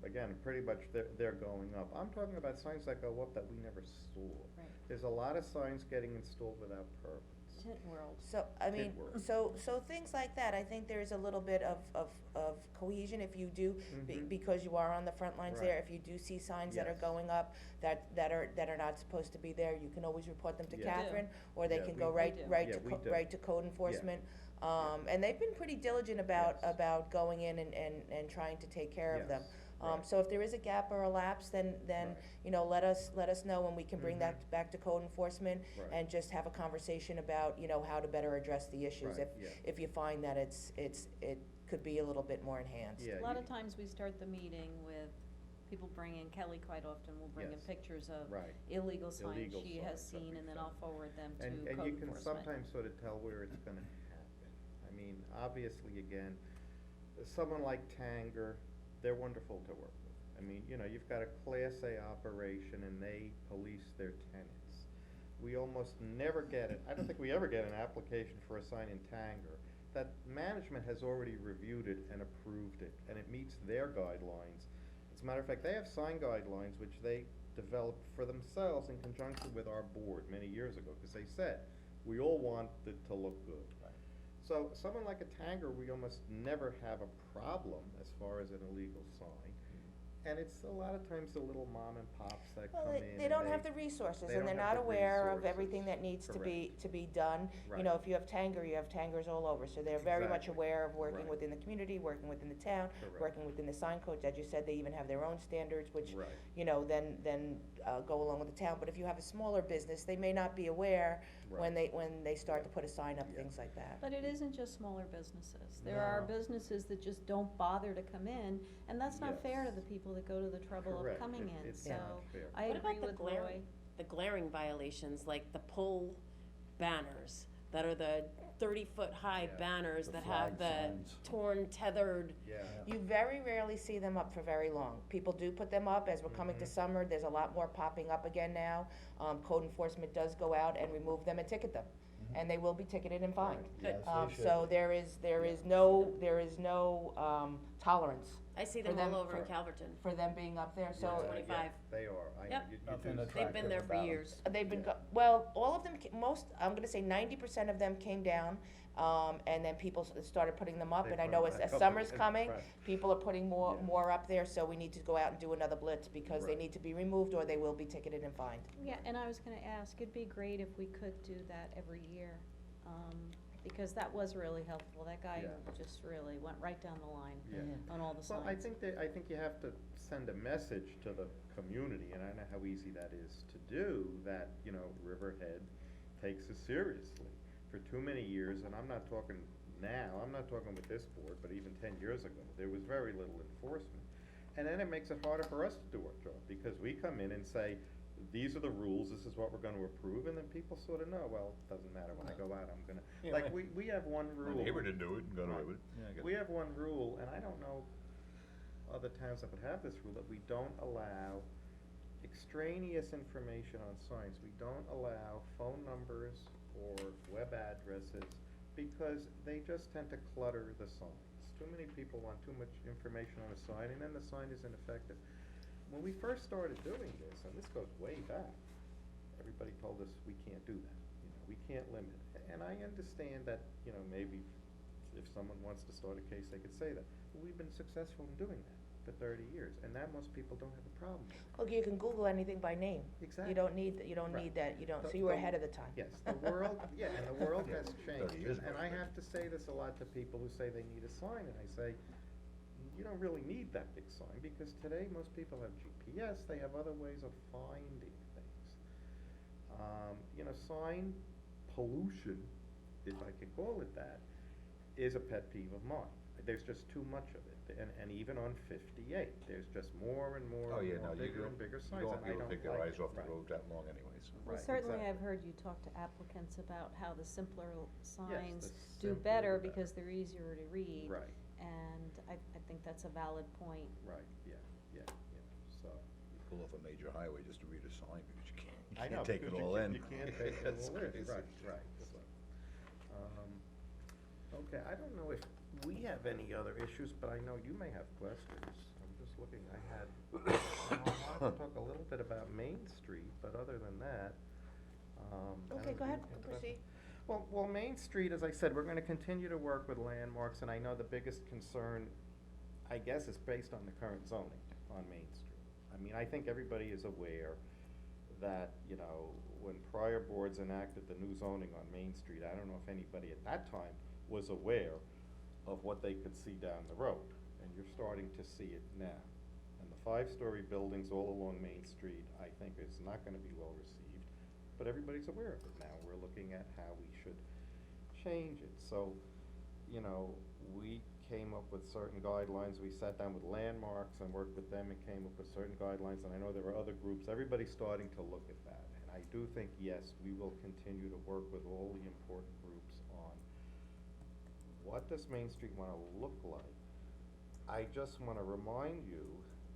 again, pretty much they're going up. I'm talking about signs that go up that we never saw. Right. There's a lot of signs getting installed without permits. Tint World. So, I mean, work. so things like that, I think there's a little bit of cohesion if you do, Mhm. because you are on the front lines there, Right. if you do see signs that are Yes. going up that are not supposed to be there, you can always report them to Yeah. Catherine, or they Yeah, can we- go we right, do. right Yeah, to, we do. right to code enforcement. And they've been pretty diligent about, Yes. about going in and trying to take care of them. Yes, right. So if there is a gap or a lapse, then, Right. you know, let us know, and we can bring that back to code enforcement Right. and just have a conversation about, you know, how to better address the issues Right, yeah. if you find that it could be a little bit more enhanced. Yeah, A lot you- of times we start the meeting with people bringing, Kelly quite often will bring in Yes. pictures of Right. illegal signs Illegal she has signs that seen, we and then found. I'll forward them to And code you can enforcement. sometimes sort of tell where it's gonna happen. I mean, obviously, again, someone like Tanger, they're wonderful to work with. I mean, you know, you've got a Class A operation and they police their tenants. We almost never get it, I don't think we ever get an application for a sign in Tanger that management has already reviewed it and approved it, and it meets their guidelines. As a matter of fact, they have sign guidelines which they developed for themselves in conjunction with our board many years ago, because they said, we all want it to look good. Right. So someone like a Tanger, we almost never have a problem as far as an illegal sign. And it's a lot of times the little mom and pops that Well, come in. they and don't have the resources, they and they're don't have not the aware of resources. everything that needs to be, Correct. done. You Right. know, if you have Tangers all over, so they're very much Exactly. aware of working Right. within the community, working within the town, Correct. working within the sign codes. As you said, they even have their own standards, which, Right. you know, then go along with the town. But if you have a smaller business, they may not be aware when Right. they start to put a sign up, Yeah. things like that. But it isn't just smaller businesses. There are No. businesses that just don't bother to come in, and that's not fair to Yes. the people that go to the trouble of Correct. coming It- in, it's so not fair. I What agree about the with Roy. glaring, the glaring violations, like the pole banners that are the 30-foot high Yeah. banners The that have flag the signs. torn, tethered, Yeah. You very rarely see them up for very long. People do put them up, as we're coming to summer, there's a lot more popping up again now. Code enforcement does go out and remove them and ticket them, and they will be ticketed and fined. Yes, they So should. there is no tolerance I see For them them- all over in for- Calverton. for them being up there, Yeah, so. yeah, 25. They are, I know, Yep. you Nothing do. attractive They've been there for about 'em. years. They've been, Yeah. well, all of them, I'm gonna say 90% of them came down, and then people started putting them up, They and I put know them as back up summer's again, coming, right. people are putting Yeah. more up there, so we need to go out and do another blitz, because they Right. need to be removed, or they will be ticketed and fined. Yeah, and I was gonna ask, it'd be great if we could do that every year, because that was really helpful. That guy Yeah. just really went right down the line Yeah. on all the signs. Well, I think you have to send a message to the community, and I know how easy that is to do, that, you know, Riverhead takes it seriously. For too many years, and I'm not talking now, I'm not talking with this board, but even 10 years ago, there was very little enforcement. And then it makes it harder for us to do our job, because we come in and say, these are the rules, this is what we're gonna approve, and then people sort of know, well, it doesn't matter, when I go out, I'm gonna, Yeah, like, right. we have one My rule. neighbor didn't do it and got away Right. with it. Yeah, I get We it. have one rule, and I don't know other towns that would have this rule, that we don't allow extraneous information on signs. We don't allow phone numbers or web addresses, because they just tend to clutter the signs. Too many people want too much information on a sign, and then the sign is ineffective. When we first started doing this, and this goes way back, everybody told us we can't do that, you know, we can't limit. And I understand that, you know, maybe if someone wants to start a case, they could say that. But we've been successful in doing that for 30 years, and that most people don't have a problem with. Well, you can Google anything by name. Exactly. You don't need Right. that, so The- you were the- ahead of the time. Yes, the world, yeah, and the world has 30 changed, years and ago, I right. have to say this a lot to people who say they need a sign, and I say, you don't really need that big sign, because today most people have GPS, they have other ways of finding things. You know, sign pollution, if I could call it that, is a pet peeve of mine. There's just too much of it, and even on 58, there's just more and more Oh, and yeah, more, no, you bigger don't, and bigger you signs, don't and want I people don't to take their like eyes it. off the Right. road that long anyways. Well, Right, certainly exactly. I've heard you talk to applicants about how the simpler signs the do simpler better the better. because they're easier to read. Right. And I think that's a valid point. Right, yeah, so. You pull off a major highway just to read a sign, because you I know, can't take it because all in. You can't take it That's all in, crazy. right, so. Okay, I don't know if we have any other issues, but I know you may have questions. I'm just looking, I wanted to talk a little bit about Main Street, but other than that, I don't Okay, think go ahead, we can proceed. Well, Main Street, as I said, we're gonna continue to work with landmarks, and I know the biggest concern, I guess, is based on the current zoning on Main Street. I mean, I think everybody is aware that, you know, when prior boards enacted the new zoning on Main Street, I don't know if anybody at that time was aware of what they could see down the road, and you're starting to see it now. And the 5-story buildings all along Main Street, I think is not gonna be well received, but everybody's aware of it now. We're looking at how we should change it. So, you know, we came up with certain guidelines. We sat down with Landmarks and worked with them and came up with certain guidelines, and I know there were other groups. Everybody's starting to look at that. And I do think, yes, we will continue to work with all the important groups on what does Main Street wanna look like. I just wanna remind you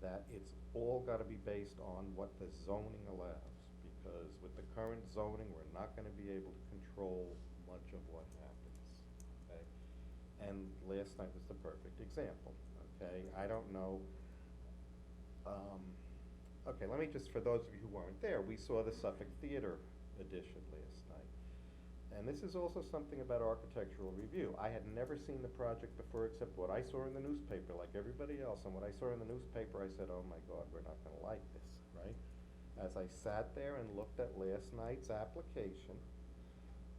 that it's all gotta be based on what the zoning allows, because with the current zoning, we're not gonna be able to control much of what happens, okay? And last night was the perfect example, okay? I don't know, okay, let me just, for those of you who weren't there, we saw the Suffolk Theater edition last night. And this is also something about architectural review. I had never seen the project before except what I saw in the newspaper, like everybody else. And what I saw in the newspaper, I said, oh my God, we're not gonna like this, right? As I sat there and looked at last night's application,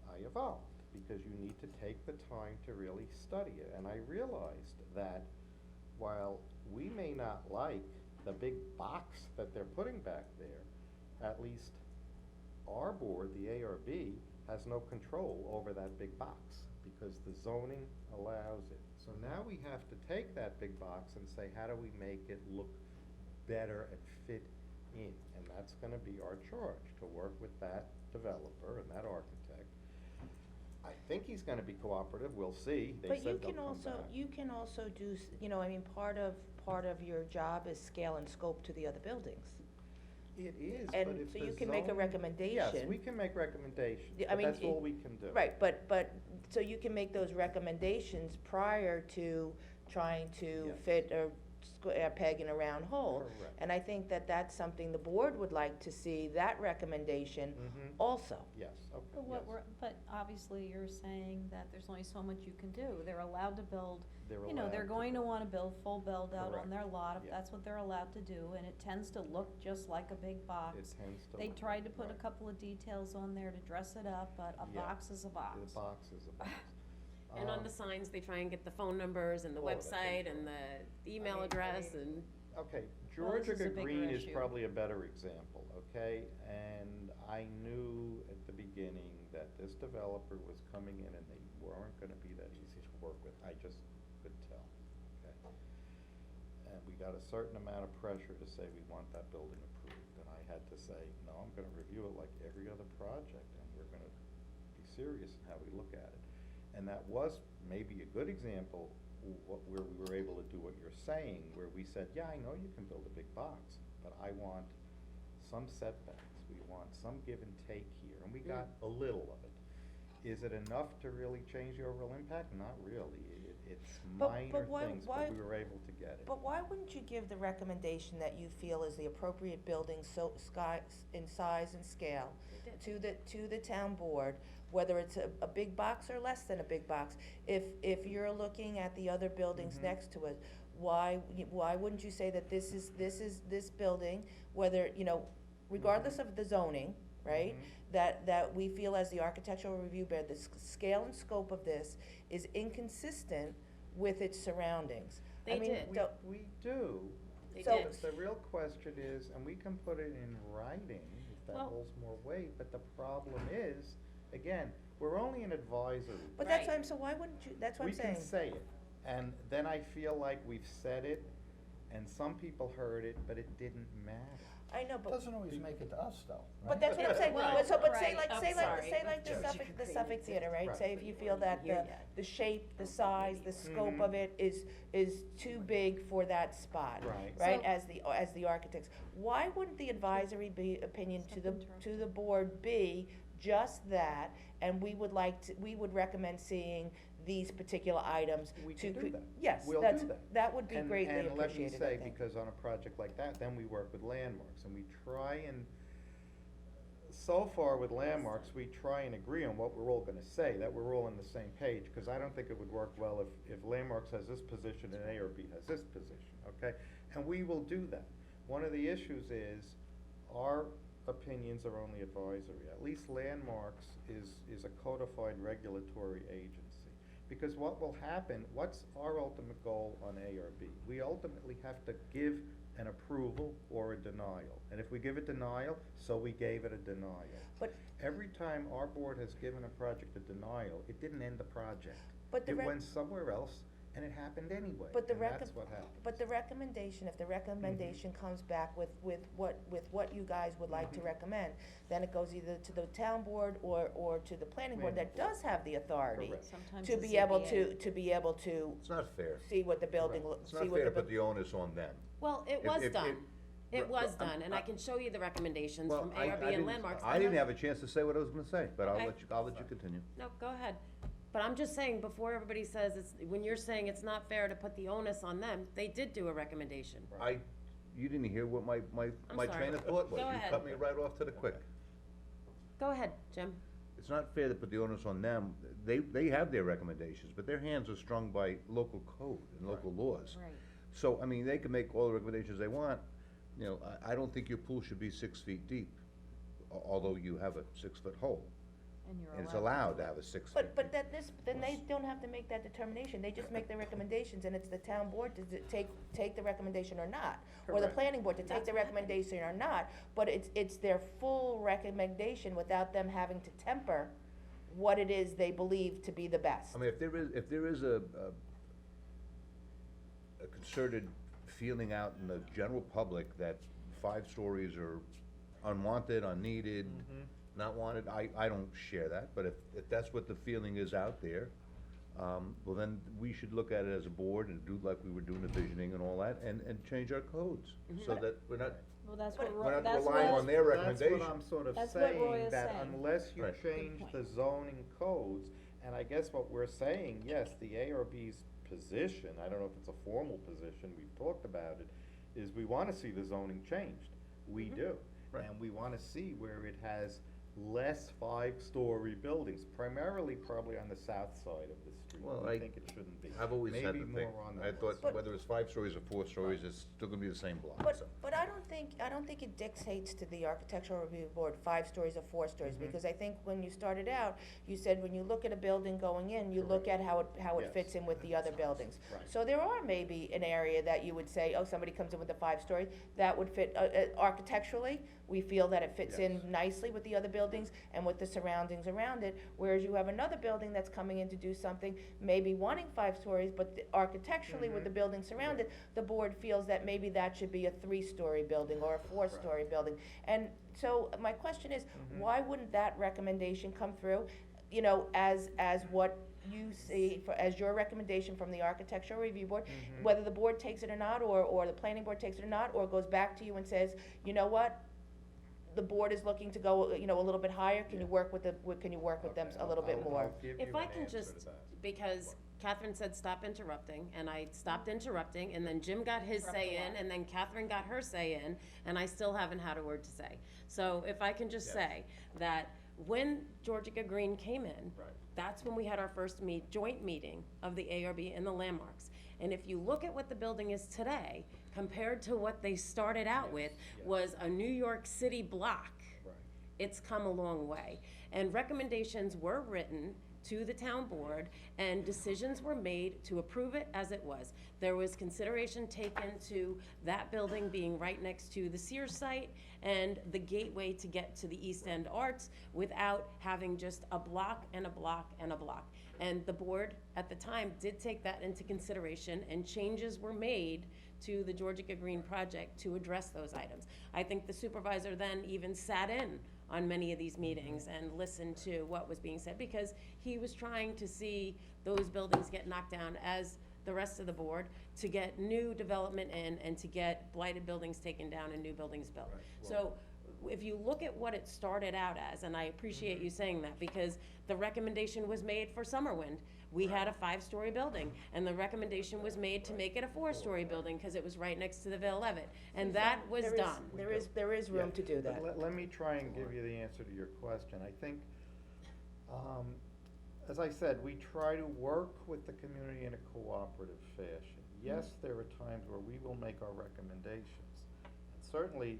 I evolved, because you need to take the time to really study it. And I realized that while we may not like the big box that they're putting back there, at least our board, the ARB, has no control over that big box, because the zoning allows it. So now we have to take that big box and say, how do we make it look better and fit in? And that's gonna be our charge, to work with that developer and that architect. I think he's gonna be cooperative, we'll see. They But you said they'll can come also, back. you can also do, you know, I mean, part of your job is scale and scope to the other buildings. It is, And but if so the you can make a zone- recommendation. Yes, we can make recommendations, Yeah, I but mean, that's all we can do. Right, but, so you can make those recommendations prior to trying to Yes. fit a peg in a round hole. Correct. And I think that that's something the board would like to see, that recommendation Mhm. also. Yes, okay, But what yes. we're, but obviously you're saying that there's only so much you can do. They're allowed to build, They're you know, they're allowed going to build. wanna build full build out Correct. on their lot, if Yeah. that's what they're allowed to do, and it tends to look just like a big box. It tends to They look tried like- to put a right. couple of details on there to dress it up, but a Yeah. box is a box. The box is a box. And on the signs, they try and get the phone numbers and the All of that website goes and on. the email address and, Okay, Well, this is Georgia a bigger Green is issue. probably a better example, okay? And I knew at the beginning that this developer was coming in and they weren't gonna be that easy to work with. I just could tell, okay? And we got a certain amount of pressure to say we want that building approved. And I had to say, no, I'm gonna review it like every other project, and we're gonna be serious in how we look at it. And that was maybe a good example where we were able to do what you're saying, where we said, yeah, I know you can build a big box, but I want some setbacks, we want some give and take here, and we got a little of it. Is it enough to really change the overall impact? Not really, it's But minor why- things, why- but we were able to get it. But why wouldn't you give the recommendation that you feel is the appropriate building, so in size and scale to the town board, whether it's a big box or less than a big box? If you're looking at the other buildings Mhm. next to it, why wouldn't you say that this building, whether, you know, regardless of the zoning, right? Mhm. That we feel as the architectural review board, the scale and scope of this is inconsistent with its surroundings. I They mean, did. don't- We do. They So- did. The real question is, and we can put it in writing if that Well- holds more weight, but the problem is, again, we're only an advisory. But that's Right. why I'm, so why wouldn't you, that's what I'm saying. We can say it, and then I feel like we've said it, and some people heard it, but it didn't matter. I know, but, Doesn't always make it to us, though, right? but that's what I'm saying, Well, but so, but say right. like, Oh, say like, sorry. say like the Judge. Suffolk Theater, right? Right. Say if you feel that the shape, the size, the scope Mhm. of it is too big for that spot. Right. Right, So- as the architects, why wouldn't the advisory opinion to the board be just that? And we would recommend seeing these particular items We to. can do that. Yes, We'll that's, do that. that would be greatly And let me appreciated, I say, think. because on a project like that, then we work with Landmarks, and we try and, so far with Landmarks, we try and agree on what we're all gonna say, that we're all on the same page, because I don't think it would work well if Landmarks has this position and ARB has this position, okay? And we will do that. One of the issues is, our opinions are only advisory. At least Landmarks is a codified regulatory agency. Because what will happen, what's our ultimate goal on ARB? We ultimately have to give an approval or a denial. And if we give a denial, so we gave it a denial. But- Every time our board has given a project a denial, it didn't end the project. But the It rec- went somewhere else, and it happened anyway, But the and that's what happened. But the recommendation, if the recommendation comes back with what you guys would like to recommend, then it goes either to the town board or to the planning board that does have the authority Correct. Sometimes to the be able ZBA. to be able to It's not fair. see what the building, Correct. It's see not what fair the. to put the onus on them. Well, it If- was if- done. if- It was Well, done, and I can show you the recommendations Well, from I ARB and didn't- landmarks. I didn't have a chance to say what I was gonna say, but Okay. I'll let you continue. No, go ahead. But I'm just saying, before everybody says it's, when you're saying it's not fair to put the onus on them, they did do a recommendation. You didn't hear what my I'm train sorry. of thought was. Go You ahead. cut me right off to the quick. Go ahead, Jim. It's not fair to put the onus on them. They have their recommendations, but their hands are strung by local code and local laws. Right. So, I mean, they can make all the recommendations they want. You know, I don't think your pool should be 6 feet deep, although you have a 6-foot hole. And you're And it's allowed allowed to to do have it. a 6 feet. But deep. then they don't have to make that determination, they just make the recommendations, and it's the town board to take the recommendation or not. Or the Correct. planning board to take That's the what happened. recommendation or not, but it's their full recommendation without them having to temper what it is they believe to be the best. I mean, if there is a concerted feeling out in the general public that 5 stories are unwanted, unneeded, not wanted, I don't share that, but if that's what the feeling is out there, well, then we should look at it as a board and do like we were doing the visioning and all that, and change our codes, so that we're not, Well, that's But- what, we're Roy- not that's relying what, on their That's recommendation. what I'm sort of That's what Roy saying, is that saying. unless you Right. change Good the point. zoning codes, and I guess what we're saying, yes, the ARB's position, I don't know if it's a formal position, we've talked about it, is we wanna see the zoning changed. We do. Right. And we wanna see where it has less 5-story buildings, primarily probably on the south side of the street. Well, We I- think it shouldn't be. I've always said Maybe the thing, more on the I west thought side. whether it's 5 stories or 4 stories, it's still gonna be the same block, so. But I don't think it dictates to the architectural review board 5 stories or 4 stories, Mhm. because I think when you started out, you said when you look at a building going in, you look at how it Yes. fits in with the other buildings. Right. So there are maybe an area that you would say, oh, somebody comes in with a 5-story, that would fit, architecturally, we feel that it fits in Yes. nicely with the other buildings and with the surroundings around it, whereas you have another building that's coming in to do something, maybe wanting 5 stories, but architecturally with the building surrounded, the board feels that maybe that should be a 3-story building or a 4-story building. And so my question is, why wouldn't that recommendation come through, you know, as what you see, as your recommendation from the architectural review board, whether the board takes it or not, or the planning board takes it or not, or goes back to you and says, you know what? The board is looking to go, you know, a little bit higher, can you work with them Okay, a little bit I'll more? give If you I an can answer just, to that. because Catherine said stop interrupting, and I stopped interrupting, and then Jim got his say in, and then Catherine got her say in, and I still haven't had a word to say. So if I can just Yes. say that when Georgia Green came in, Right. that's when we had our first joint meeting of the ARB and the landmarks. And if you look at what the building is today, compared to what they started out with, was a New York City block. Right. It's come a long way. And recommendations were written to the town board, and decisions were made to approve it as it was. There was consideration taken to that building being right next to the Sears site and the gateway to get to the East End Arts without having just a block and a block and a block. And the board at the time did take that into consideration, and changes were made to the Georgia Green project to address those items. I think the supervisor then even sat in on many of these meetings and listened to what was being said, because he was trying to see those buildings get knocked down as the rest of the board, to get new development in and to get blighted buildings taken down and new buildings built. So if you look at what it started out as, and I appreciate you saying that, because the recommendation was made for Summerwind. We had a 5-story building, and the recommendation was made to make it a 4-story building, because it was right next to the Ville Levitt, and that was There is- done. There is room Yeah, to do that. but let me try and give you the answer to your question. I think, as I said, we try to work with the community in a cooperative fashion. Yes, there are times where we will make our recommendations. And certainly,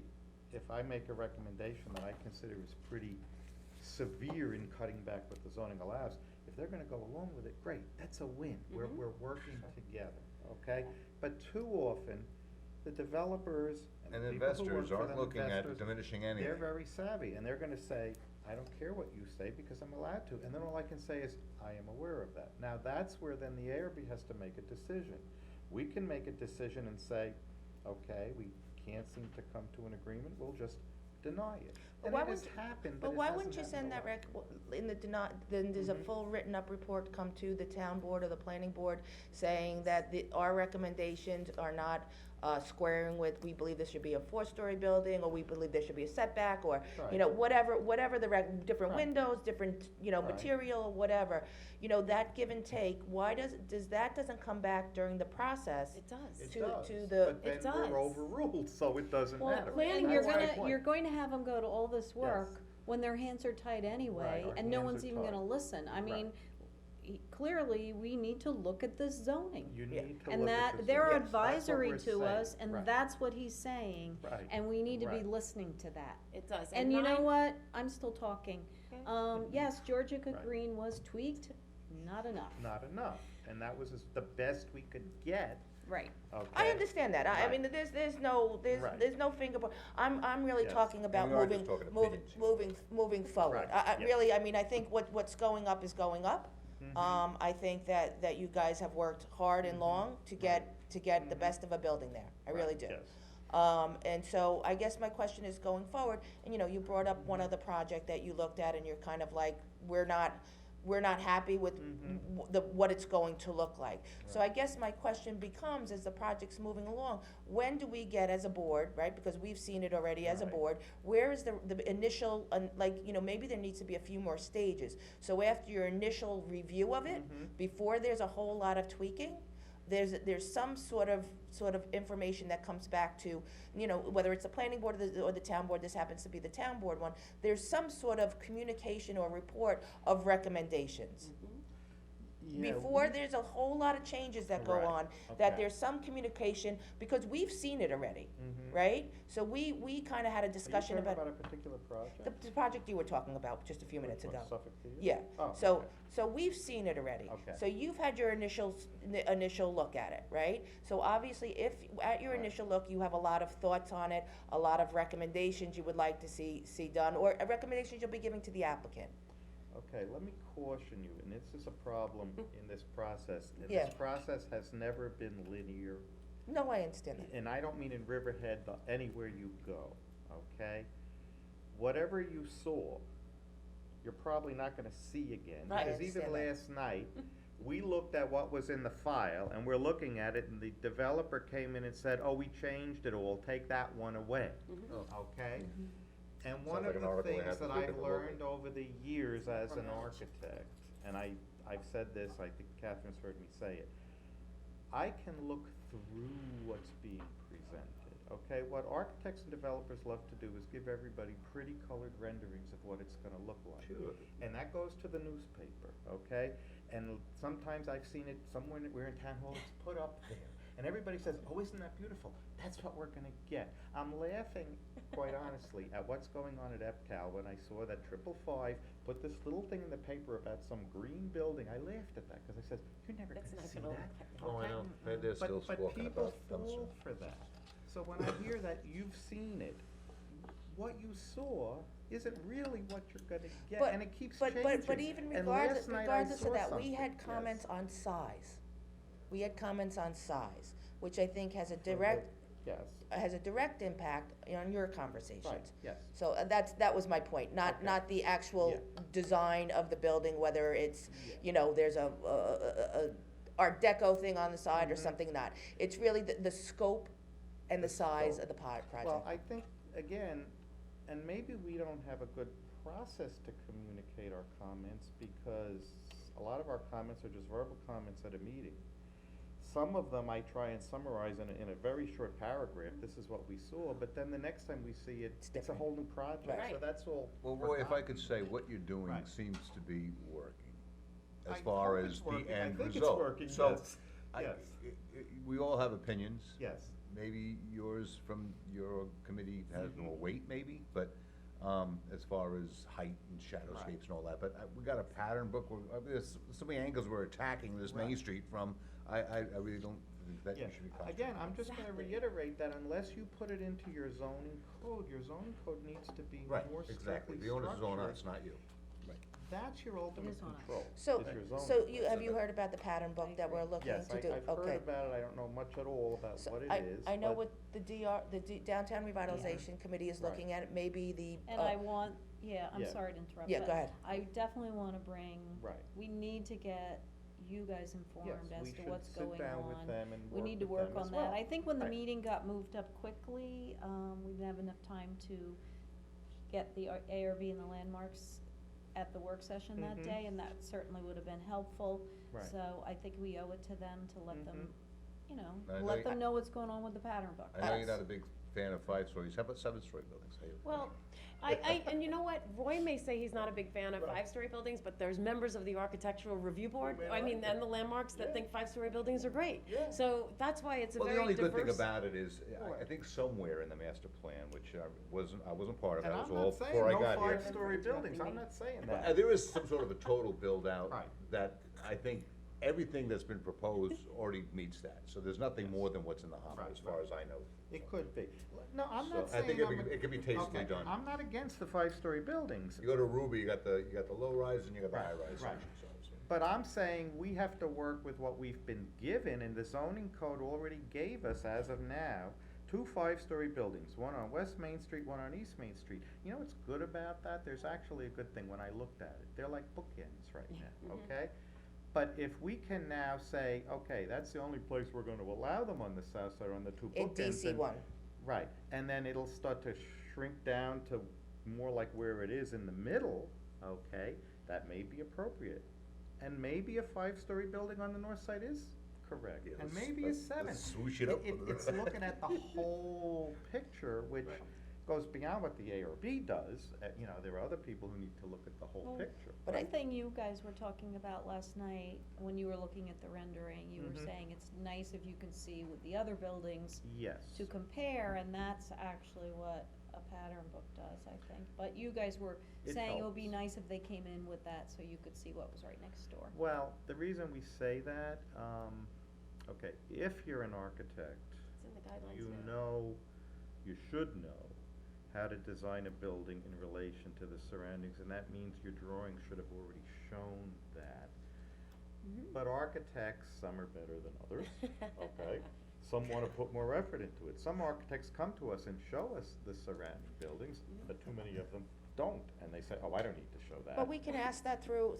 if I make a recommendation that I consider is pretty severe in cutting back what the zoning allows, If they're gonna go along with it, great, that's a win. We're working together, okay? But too often, the developers and And the people who work investors for aren't them, looking at investors, diminishing anything. they're very savvy, and they're gonna say, I don't care what you say, because I'm allowed to, and then all I can say is, I am aware of that. Now, that's where then the ARB has to make a decision. We can make a decision and say, okay, we can't seem to come to an agreement, we'll just deny it. But And why it has wouldn't- happened, But it why hasn't wouldn't you happened send a that lot. in the then there's a Mhm. full written up report come to the town board or the planning board saying that our recommendations are not, squaring with, we believe this should be a 4-story building, or we believe there should be a setback, or, Right. whatever the different Right. windows, different, Right. material, whatever. That give and take, why doesn't come back during the process? It does. It to- does, to the- but It then we're does. overruled, so it doesn't Well, matter. planning, and you're That's my point. you're going to have them go to all this work Yes. when their hands are tied anyway, Right, our and no hands one's are even tied. gonna listen. I Right. mean, clearly, we need to look at this zoning. You Yeah. need to And look at that, this. they're Yes, that's what advisory we're to saying. us, and Right. that's what he's saying, Right. and we need to be Right. listening to that. It does. And you know nine- what? I'm still talking. Okay. Yes, Georgia Right. Green was tweaked, not enough. Not enough, and that was the best we could get, Right. okay? I understand that, I Right. mean, there's no finger, I'm really Yes. talking about we are moving, just talking opinions here. moving forward. Right, yeah. Really, I mean, I think what's going up is going up. Mhm. I think that you guys have worked hard and long to get the best of a building there, I really Right, do. yes. And so I guess my question is going forward, and you brought up one other project that you looked at and you're kind of like, we're not happy with what it's going to look like. So I guess my question becomes, as the project's moving along, when do we get as a board, right, because we've seen it already as a Right. board, where is the initial, maybe there needs to be a few more stages. So after your initial review of it, before there's a whole lot of tweaking, there's some sort of information that comes back to, whether it's the planning board or the town board, this happens to be the town board one, there's some sort of communication or report of recommendations. Yeah, Before there's a whole lot of changes that go Right, on, that okay. there's some communication, because we've seen it already, Mhm. right? So we kinda had a discussion Are you talking about, about a particular project? the project you were talking about just a few minutes Which ago. one, Suffolk Theater? Yeah, Oh, so, okay. so we've seen it already. Okay. So you've had your initial look at it, right? So obviously, if, at your Right. initial look, you have a lot of thoughts on it, a lot of recommendations you would like to see done, or recommendations you'll be giving to the applicant. Okay, let me caution you, and this is a problem in this process, and Yeah. this process has never been linear, No, I understand that. and I don't mean in Riverhead, but anywhere you go, okay? Whatever you saw, you're probably not gonna see again. Right, I Because even understand that. last night, we looked at what was in the file, and we're looking at it, and the developer came in and said, oh, we changed it all, take that one away, okay? And one Sounds like of an the article we things have to that look I've at the local. learned over the years as an architect, and I've said this, I think Catherine's heard me say it, I can look through what's being presented, okay? What architects and developers love to do is give everybody pretty colored renderings of what it's gonna look like. Sure. And that goes to the newspaper, okay? And sometimes I've seen it somewhere, we're in town hall, it's put up there. And everybody says, oh, isn't that beautiful? That's what we're gonna get. I'm laughing, quite honestly, at what's going on at EPCAL when I saw that 555 put this little thing in the paper about some green building. I laughed at that, cause I said, you're never That's gonna not see gonna that. look Oh, I okay? know. They're still But squawking people about dumpster. fall for that. So when I hear that you've seen it, what you saw isn't really what you're gonna get, But- and it keeps But changing. even And regardless, last night I regardless saw of that, we something. had Yes. comments on size. We had comments on size, which I think has a Yes, direct impact on your conversations. right, yes. So that was my point, not Okay. the actual Yeah. design of the building, whether it's, Yeah. there's a Art Deco thing on the side or Mhm. something not. It's really the scope and the The size scope. of the project. Well, I think, again, and maybe we don't have a good process to communicate our comments, because a lot of our comments are just verbal comments at a meeting. Some of them I try and summarize in a very short paragraph, this is what we saw, but then the next time we see it, It's it's a different. whole new project, so Right. that's all. Well, Roy, if I forgotten. could say, what you're doing Right. seems to be working, as I far hope as it's the working. I end think it's result. working, So, yes. Yes. we all have opinions. Yes. Maybe yours from your committee has Mhm. more weight, maybe, but, as far as height and shadow Right. shapes and all that, but we got a pattern book, there's so many angles we're attacking this Main Right. Street from, I really don't think that you Yeah, should be concentrating. again, I'm just gonna Exactly. reiterate that unless you put it into your zoning code needs to be Right, more exactly, strictly the onus is on structured. us, not you. Right. That's your ultimate is on us. control, So, is your zoning. so you, code. have you heard about the pattern book that we're looking Yes, to do? I've Okay. heard about it, I don't know much at all about So what it I, is, I know but- what the Downtown Revitalization Committee is Right. looking at, it, maybe the, And I want, I'm Yeah. sorry to interrupt, Yeah, but go ahead. I definitely wanna bring, Right. we need to get you guys informed Yes, we as to should what's going on. sit down with them and We work need to with work them on as that. well. I think when the Right. meeting got moved up quickly, we didn't have enough time to get the ARB and the landmarks at the work session that Mhm. day, and that certainly would have been helpful. Right. So I think we owe it to them to let them, Mhm. you know, I know let you- them know what's going on with the pattern book. I know you're That's- not a big fan of 5 stories, how about 7-story buildings? Well, and you know what, Roy may say he's not a big fan of Right. 5-story buildings, but there's members of the Architectural Review Board, may I mean, like it. and the landmarks that Yeah. think 5-story buildings are great. Yeah. So that's why it's a Well, very the only diverse. good thing about it is, I Right. think somewhere in the master plan, which I wasn't part of, And that I'm was all not saying before I no got here. 5-story buildings, I'm not saying But, that. there is some sort of a total build-out Right. that I think everything that's been proposed already meets that. So there's nothing more than what's in the hopper, Right, as far right. as I know. It could be. No, I'm So not I saying. think it could be tastefully okay, done. I'm not against the 5-story buildings. You go to Ruby, you got the low rise and you got the Right, high rise right. section, so. But I'm saying we have to work with what we've been given, and the zoning code already gave us, as of now, 2 5-story buildings, one on West Main Street, one on East Main Street. You know what's good about that? There's actually a good thing when I looked at it. They're like bookends right now, okay? But if we can now say, okay, that's the only place we're gonna allow them on the south side, on the 2 in bookends. DC and- one. Right, and then it'll start to shrink down to more like where it is in the middle, okay, that may be appropriate. And maybe a 5-story building on the north side is correct, Yeah, and let's- maybe a let's- 7. let's swoosh it up. It's looking at the whole picture, which Right. goes beyond what the ARB does, you know, there are other people who need to look at the whole Well, picture. But One thing you guys were talking about last night, when you were looking at the rendering, you were Mhm. saying it's nice if you can see with the other buildings Yes. to compare, and that's actually what a pattern book does, I think. But you guys were It saying it would be helps. nice if they came in with that, so you could see what was right next door. Well, the reason we say that, okay, if you're an architect, It's in the guidelines you now. know, you should know how to design a building in relation to the surroundings, and that means your drawing should have already shown that. Mhm. But architects, some are better than others, okay? Some wanna put more effort into it. Some architects come to us and show us the surrounding buildings, but too many of them don't, and they say, oh, I don't need to show that. But we can ask that through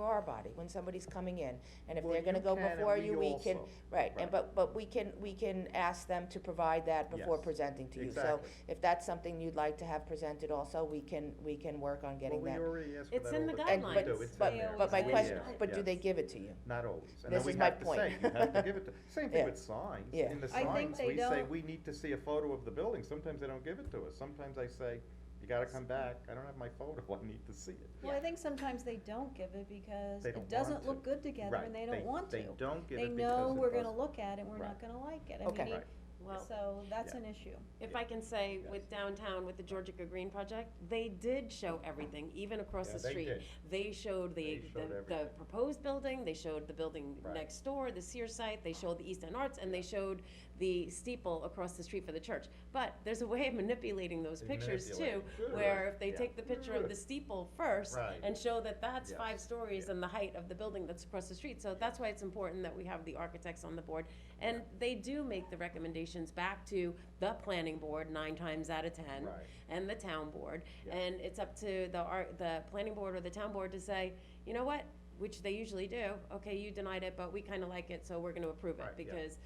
our body, when somebody's coming in, and if Well, they're gonna you go can and before we you, we can, also. right, and Right. but we can ask them to provide that before Yes, presenting to you. So exactly. if that's something you'd like to have presented also, we can work on getting Well, that. we already asked for It's that in all the the And, time. guidelines. We do. It's in but, there. but my Yeah, question, yeah, but do yes. they give it to you? Not always, and This then we is my have to say, point. you have to give it to, same thing Yeah. with signs. Yeah. In the I think signs, they we say, don't- we need to see a photo of the building, sometimes they don't give it to us, sometimes I say, you gotta come back, I don't have my photo, I need to see it. Well, I think sometimes they don't give it because They don't it doesn't want to. look good together Right, and they don't want to. They don't give They it know because it we're gonna doesn't- look at it, we're not Right. gonna like it, Okay. I mean, Right. Well, so that's Yeah. an issue. if I can say, Yes. with downtown, with the Georgica Green project, they did show everything, even across Yeah, the they street. did. They showed They showed the everything. proposed building, they showed the building Right. next door, the Sears site, they showed the East End Arts, and they showed the steeple across the street for the church. But there's a way of manipulating those They pictures too, manipulate. Sure. where if they Yeah. take the picture of the steeple first Right. and show that that's Yes. 5 stories Yeah. and the height of the building that's across the street. So that's why it's important that we have the architects on the board. And they do make the recommendations back to the planning board 9 times out of 10. Right. And the town board. Yeah. And it's up to the planning board or the town board to say, you know what, which they usually do, okay, you denied it, but we kinda like it, so we're gonna approve it. Right, yeah. Because,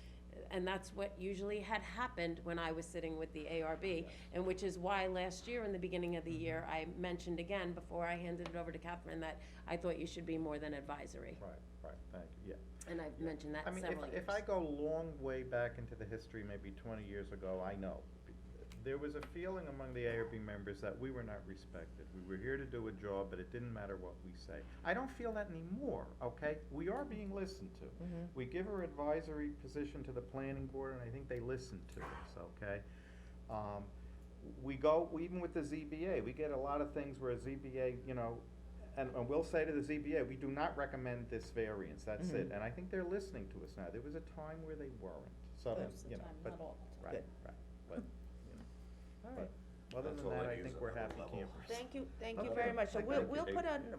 and that's what usually had happened when I was sitting with the ARB. Yes. And which is why last year, in the beginning of the Mm-hmm. year, I mentioned again, before I handed it over to Catherine, that I thought you should be more than advisory. Right, thank you, yeah. And I've Yeah. mentioned that I mean, several years. if I go long way back into the history, maybe 20 years ago, I know. There was a feeling among the ARB members that we were not respected. We were here to do a job, but it didn't matter what we say. I don't feel that anymore, okay? We are being listened to. Mhm. We give our advisory position to the planning board, and I think they listen to us, okay? we go, even with the ZBA, we get a lot of things where ZBA, you know, and we'll say to the ZBA, we do not recommend this variance, that's it. Mhm. And I think they're listening to us now. There was a time where they weren't, so, Most of you the know, time, but, not all the time. right, right, but, you know. All right. But other That's than all that, I I use think at we're the happy level. campers. Thank you Okay. very much. So Thank we'll, you.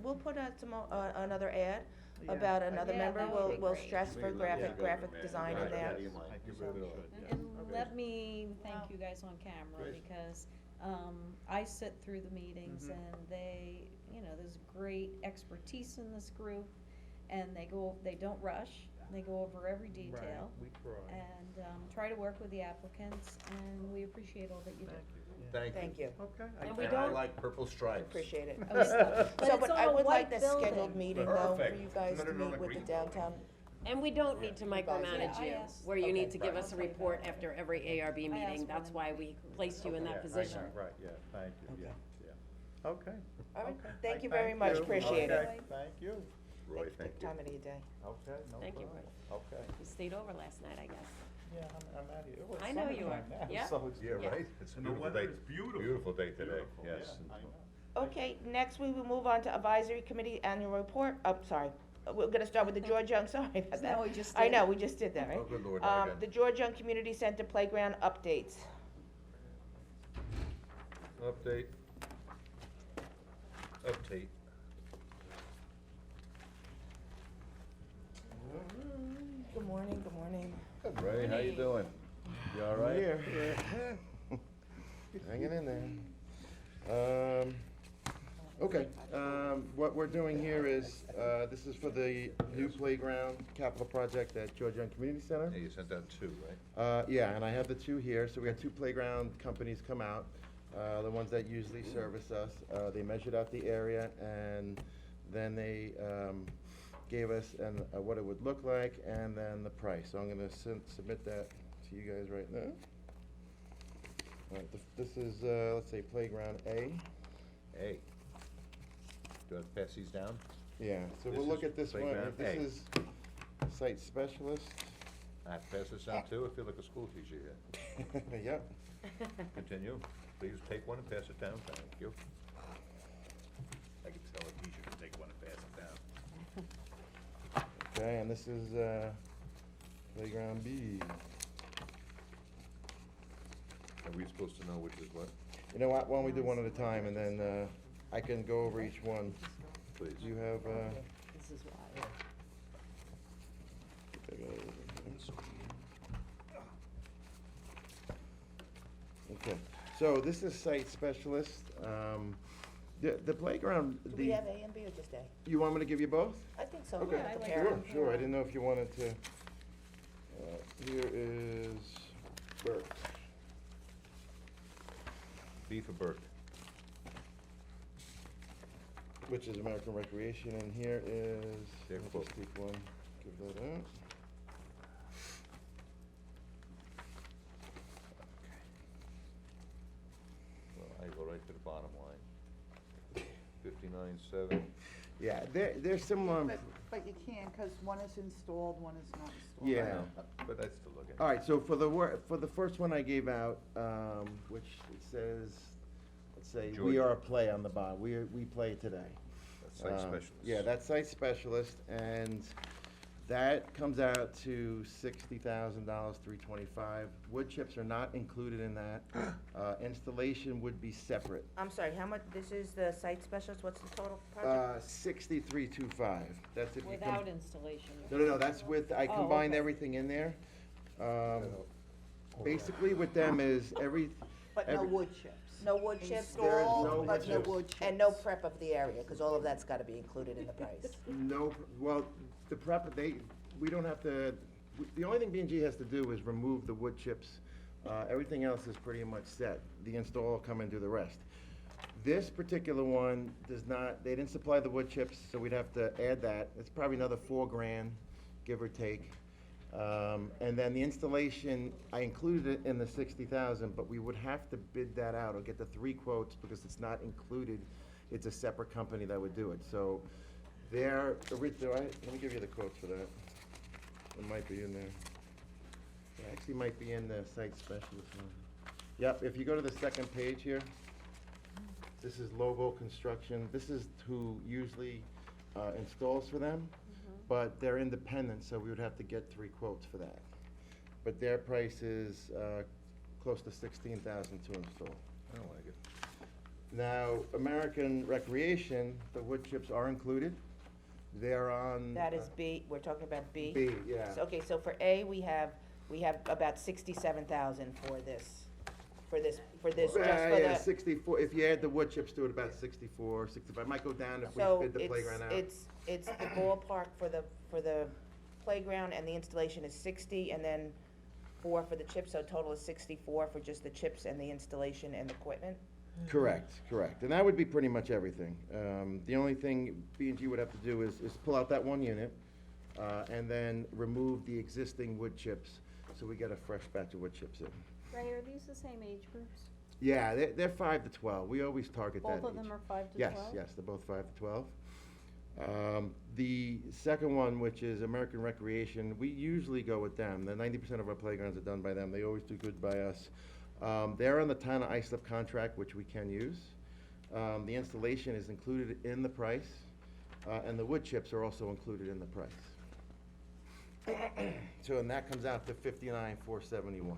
we'll put out some, another ad Yeah. about another Yeah, member, that would be we'll great. stress for graphic design in Right, there. yeah, you might. I You think really we will. should, yeah. And Okay. let me thank Wow. you guys on camera, Great. because, I sit through the meetings Mhm. and they, you know, there's great expertise in this group, and they don't rush, they go over every detail. Right, we try. And, try to work with the applicants, and we appreciate all that you do. Thank you. Okay. And we And I don't- like purple stripes. Appreciate it. Oh, yeah. But So, it's but on I a would like white the building. scheduled meeting though, for Perfect. you guys to No, no, no, meet with the green downtown. And we don't need to You guys- micromanage Yeah, I you, asked- where you Okay. need to give Right. us a report after every ARB I asked meeting, for that's them. why we placed you in Yeah, I that know, position. right, yeah, thank you, yeah, Okay. yeah. Okay. All right, Okay. thank you I very much, you. appreciate it. Okay, thank you. Roy, thank you. Time of the day. Okay, no Thank you, problem. Okay. You stayed over last night, I guess. Yeah, I'm out of here. Well, it's I know you summertime are. now, Yeah. so it's Yeah, good. right? It's a And the beautiful weather day. is beautiful. Beautiful day today, Beautiful, yes. yeah, I know. Okay, next we will move on to advisory committee annual report, sorry, we're gonna start with the George Young, sorry about Isn't that. that what we just I did? know, we just did that, right? Oh, good Lord, now again. The George Young Community Center Playground updates. Update. Update. Good morning, good morning. Good, Ray, how you doing? You all right? Hanging in there. Okay, what we're doing here is, this is for the new playground capital project at George Young Community Center. Yeah, you sent out two, right? Yeah, and I have the two here, so we had two playground companies come out, the ones that usually service us. They measured out the area, and then they, gave us what it would look like, and then the price. So I'm gonna submit that to you guys right now. Alright, this is, let's say playground A. Hey. Do I have to pass these down? Yeah, so This we'll look is at this one. playground This A. is site specialist. I have to pass this down too? I feel like a school teacher here. Yep. Continue. Please take one and pass it down. Thank you. I can tell a teacher to take one and pass it down. Okay, and this is, playground B. Are we supposed to know which is what? You know what, why don't we do one at a time, and then, I can go over each one. Please. You have, This is why. Okay, so this is site specialist, the playground, Do we have A and B or just A? you want me to give you both? I think so, Okay, yeah, I like compare sure, them. sure, I didn't know if you wanted to, here is Burke. B for Burke. Which is American Recreation, and here is, Their let me quote. just take one, give that out. Well, I go right to the bottom line. 59.7. Yeah, they're similar. But you can't, cause one is installed, one is not installed. Yeah. But I'd still look at it. All right, so for the first one I gave out, which it says, let's say, we Georgia. are a play on the bottom, we play today. That's site specialist. Yeah, that's site specialist, and that comes out to $60,000, $325. Wood chips are not included in that. Installation would be separate. I'm sorry, how much, this is the site specialist, what's the total project? 6325, that's if you come. Without installation. No, that's with, I Oh, combined okay. everything in there. Basically with them is But no wood chips. No wood chips? There is no Installed, wood but no chips. wood chips. And no prep of the area, cause all of that's gotta be included in the price. No, well, the prep, we don't have to, the only thing B&G has to do is remove the wood chips. Everything else is pretty much set. The install will come and do the rest. This particular one does not, they didn't supply the wood chips, so we'd have to add that. It's probably another $4,000, give or take. And then the installation, I included it in the 60,000, but we would have to bid that out or get the 3 quotes because it's not included. It's a separate company that would do it. So their original, let me give you the quotes for that. It might be in there. It actually might be in the site specialist one. Yep, if you go to the second page here, this is Lobo Construction. This is who usually installs for them, but they're independent, so we would have to get 3 quotes for that. But their price is close to $16,000 to install. I don't like it. Now, American Recreation, the wood chips are included. They're on. That is B, we're talking about B? B, yeah. So, okay, so for A, we have about 67,000 for this, just for Yeah, the. 64, if you add the wood chips to it, about 64, 65, might go down if we So bid the playground out. it's the ballpark for the playground, and the installation is 60, and then 4 for the chips, so a total is 64 for just the chips and the installation and equipment? Correct, and that would be pretty much everything. The only thing B&G would have to do is pull out that one unit, and then remove the existing wood chips, so we get a fresh batch of wood chips in. Ray, are these the same age groups? Yeah, they're 5 to 12, we always target that age. Both of them are 5 to 12? Yes, they're both 5 to 12. The second one, which is American Recreation, we usually go with them. The 90% of our playgrounds are done by them. They always do good by us. They're on the town of Islip contract, which we can use. The installation is included in the price, and the wood chips are also included in the price. So, and that comes out to $59,471.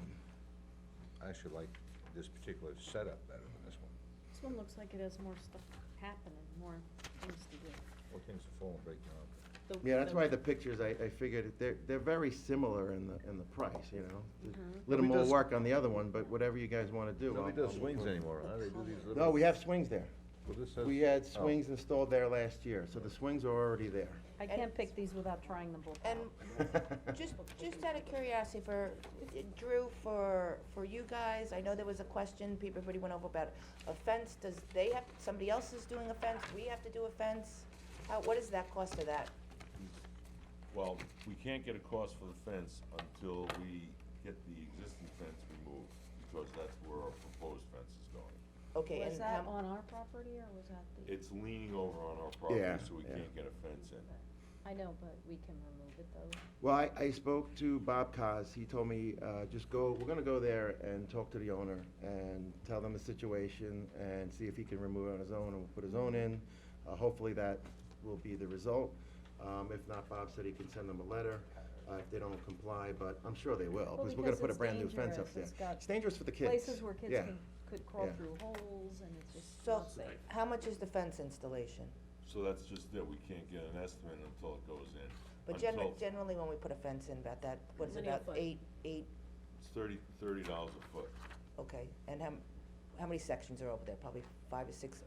I actually like this particular setup better than this one. This one looks like it has more stuff happening, more things to do. More things to fall and break down. Yeah, that's why the pictures, I figured, they're very similar in the price, you know? There's a little Nobody more does- work on the other one, but whatever you guys wanna do. Nobody I'll- does swings anymore, huh? They do these little. No, we have swings there. Well, this says- We had oh. swings installed there last year, so the swings are already there. I can't pick these without trying them both out. And just out of curiosity, Drew, for you guys, I know there was a question, everybody went over about a fence, somebody else is doing a fence, we have to do a fence? What is that cost of that? Well, we can't get a cost for the fence until we get the existing fence removed, because that's where our proposed fence is going. Okay, Was and that how, on our property, or was that the? It's leaning over on our property, Yeah, so we yeah. can't get a fence in. I know, but we can remove it though. Well, I spoke to Bob Kaz, he told me, we're gonna go there and talk to the owner and tell them the situation and see if he can remove it on his own, and we'll put his own in. Hopefully that will be the result. If not, Bob said he can send them a letter, if they don't comply, but I'm sure they will, Well, because we're gonna put a it's brand new fence up dangerous. there. It's got It's dangerous for the kids. Places where kids Yeah. could crawl Yeah. through holes, and it's just so, not safe. how much is the fence installation? So that's just it, we can't get an estimate until it goes in. But Until- generally, when we put a fence in, about that, what is it, Linear about foot. eight, It's $30 a foot. okay, and how many sections are over there, probably 5 or 6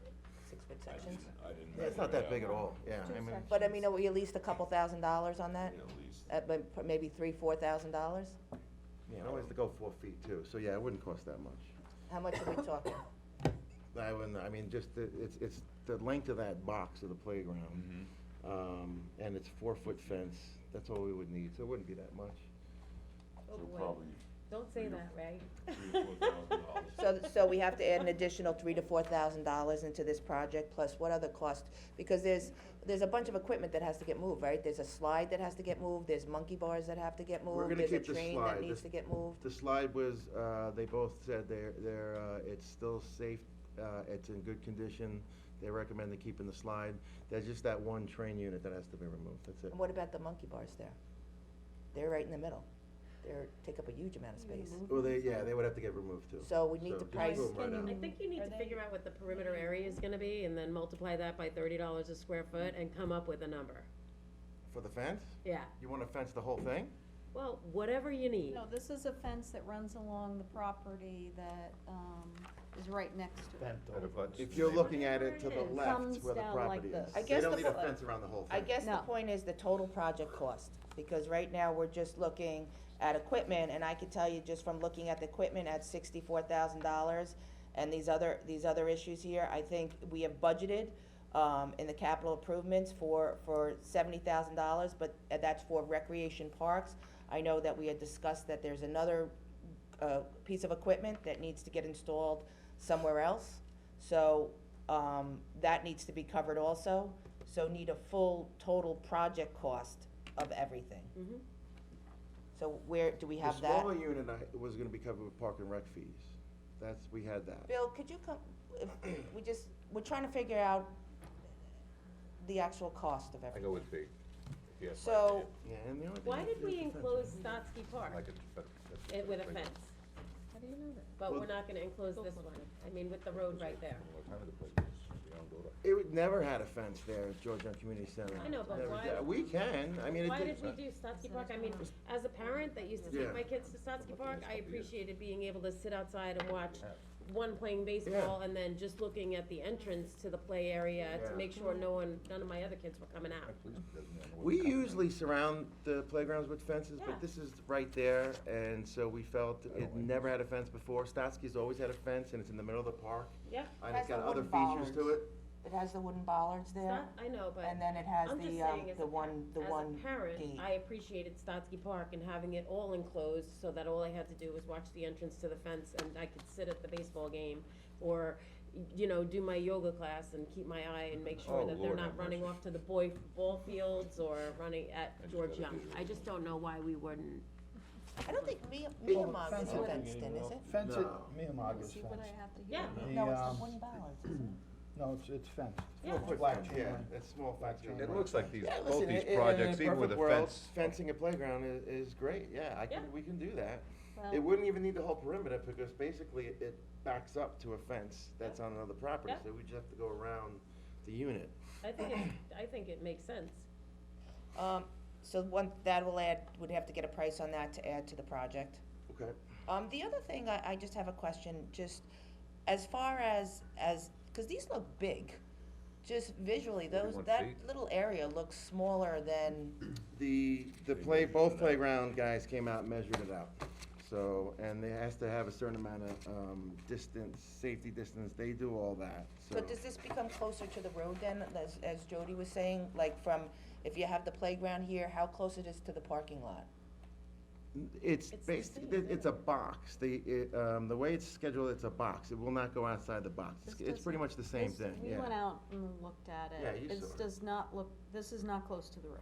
foot sections? I didn't. Yeah, it's not measure that it big at out. all, yeah, Two I mean, sections. But I mean, are we at least a couple $1,000s on that? Yeah, at least. Maybe $3,000-4,000? yeah, it only has to go 4 feet too, so yeah, it wouldn't cost that much. How much are we talking? I mean, just, it's the length of that box of the playground. And it's 4-foot fence, that's all we would need, so it wouldn't be that much. Oh, So boy. probably Don't say that, Ray. $3,000 or $4,000. So we have to add an additional $3,000 to $4,000 into this project, plus what other cost? Because there's a bunch of equipment that has to get moved, right? There's a slide that has to get moved, there's monkey bars that have to get We're moved, gonna there's a keep the train that slide. needs to get moved. The slide was, they both said it's still safe, it's in good condition, they recommend keeping the slide. There's just that one train unit that has to be removed, that's it. And what about the monkey bars there? They're right in the middle. Take up a huge amount of space. Well, they would have to get removed too. So we need to just price- move 'em right Can out. I think you need Are to they- figure out what the perimeter area is gonna be, and then multiply that by $30 a square foot, and come up with a number. For the fence? Yeah, You wanna fence the whole thing? well, whatever you need. No, this is a fence that runs along the property that, is right next to it. Bent That over. abuts If the you're neighbor. looking at it to the It left, comes where the down like property this. is. I They guess don't the need a po- fence around the whole thing. I guess the No. point is the total project cost, because right now, we're just looking at equipment, and I could tell you just from looking at the equipment at $64,000, and these other issues here, I think we have budgeted, in the capital improvements for $70,000, but that's for recreation parks. I know that we had discussed that there's another, piece of equipment that needs to get installed somewhere else. So, that needs to be covered also, so need a full total project cost of everything. Mhm. So where, do we have The that? smaller unit was gonna be covered with park and rec fees. we had that. Bill, could you come, if, we're trying to figure out the actual cost of I everything. go with B. Yes. So, Yeah, and the only thing Why is did we the fence, enclose right? Stotsky Park Like it's better. with a fence? How do you know that? But Well- we're not gonna enclose this one, I mean, with the road right there. What time of the place is, the young daughter. Never had a fence there at Georgetown Community Center. I know, but Never why- did. We can, I mean, it Why did. did we do Stotsky Park? I mean, as a parent that used to Yeah. take my kids to Stotsky Park, I appreciated being able to sit outside and watch one playing baseball and then just looking at the entrance to the play area Yeah. to make sure none of my other kids were coming out. We usually surround the playgrounds with fences, Yeah. but this is right there, and so we felt it never had a fence before. Stotsky's always had a fence, and it's in the middle of the park, Yeah, and Has it's got the other wooden features to it. it has the wooden bollards it's there, not, I know, but and then it has I'm just the, saying, as the a one as a parent, gate. I appreciated Stotsky Park and having it all enclosed, so that all I had to do was watch the entrance to the fence, and I could sit at the baseball game, or, you know, do my yoga class and keep my eye and make sure Oh, that they're Lord not have running mercy. off to the boy ball fields or running at I just George got a Young. visual. I just don't know why we wouldn't. I don't think Well, Miyamog fence is it- fenced in, is it? Fence it, No. Miyamog is See what I fenced. have to hear? Yeah. The, No, it's the um, wooden bollards, isn't it? No, it's fenced. Yeah. It's black chain Yeah, link. that's small fence. chain It link. looks like these, Yeah, both listen, these in a projects, even with perfect a world, fence. fencing a playground is great, yeah, Yeah. we can do that. Well- It wouldn't even need the whole perimeter, because basically it backs up to a fence that's on another property, Yeah. so we just have to go around the unit. I think it makes sense. So would have to get a price on that to add to the project. Okay. The other thing, I just have a question, just as far as, cause these look big, just visually, 41 that feet. little area looks smaller than, Both playground guys came out and measured it out. So, and it has to have a certain amount of, distance, safety distance, they do all that, so. so does this become closer to the road then, as Jody was saying, like from, if you have the playground here, how close it is to the parking lot? It's It's the basically, same, it's a box, the way it's scheduled, it's a box, it will not go outside the box, This it's pretty doesn't- much the same this- thing, yeah. We went out and looked at it. Yeah, you This saw it. does not look, this is not close to the road.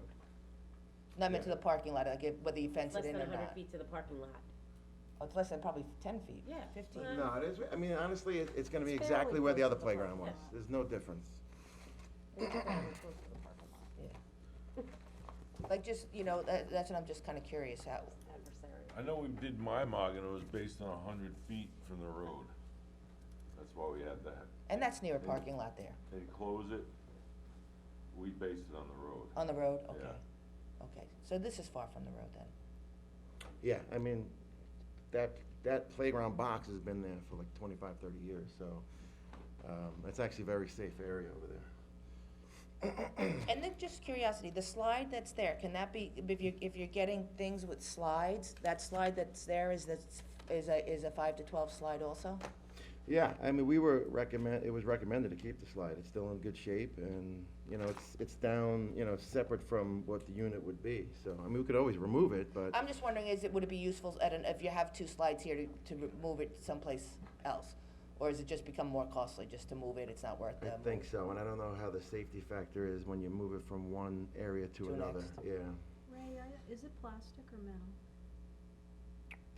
Not meant to the parking lot, like whether you fence Less it in than or 100 not. feet to the parking lot. Oh, it's less than probably 10 feet. Yeah. 15. No, it is, I mean, honestly, it's gonna be It's exactly fairly where the close other to the park, playground was, yeah. there's no difference. It's fairly close to the parking lot. Like just, that's what I'm just kinda curious how, Adversarial. I know we did Mymog and it was based on 100 feet from the road. That's why we had that. and that's near a parking lot there, They close it, we based it on the road. on the road, okay. Yeah. Okay, so this is far from the road then. Yeah, I mean, that playground box has been there for like 25, 30 years, so, it's actually a very safe area over there. And then just curiosity, the slide that's there, can that be, if you're getting things with slides, that slide that's there is a 5 to 12 slide also? Yeah, I mean, it was recommended to keep the slide, it's still in good shape, and, it's down, separate from what the unit would be, so, I mean, we could always remove it, but, I'm just wondering, would it be useful if you have 2 slides here to move it someplace else? Or has it just become more costly just to move it, it's not worth the I move? think so, and I don't know how the safety factor is when you move it from one area to To another, next. yeah. Ray, is it plastic or metal?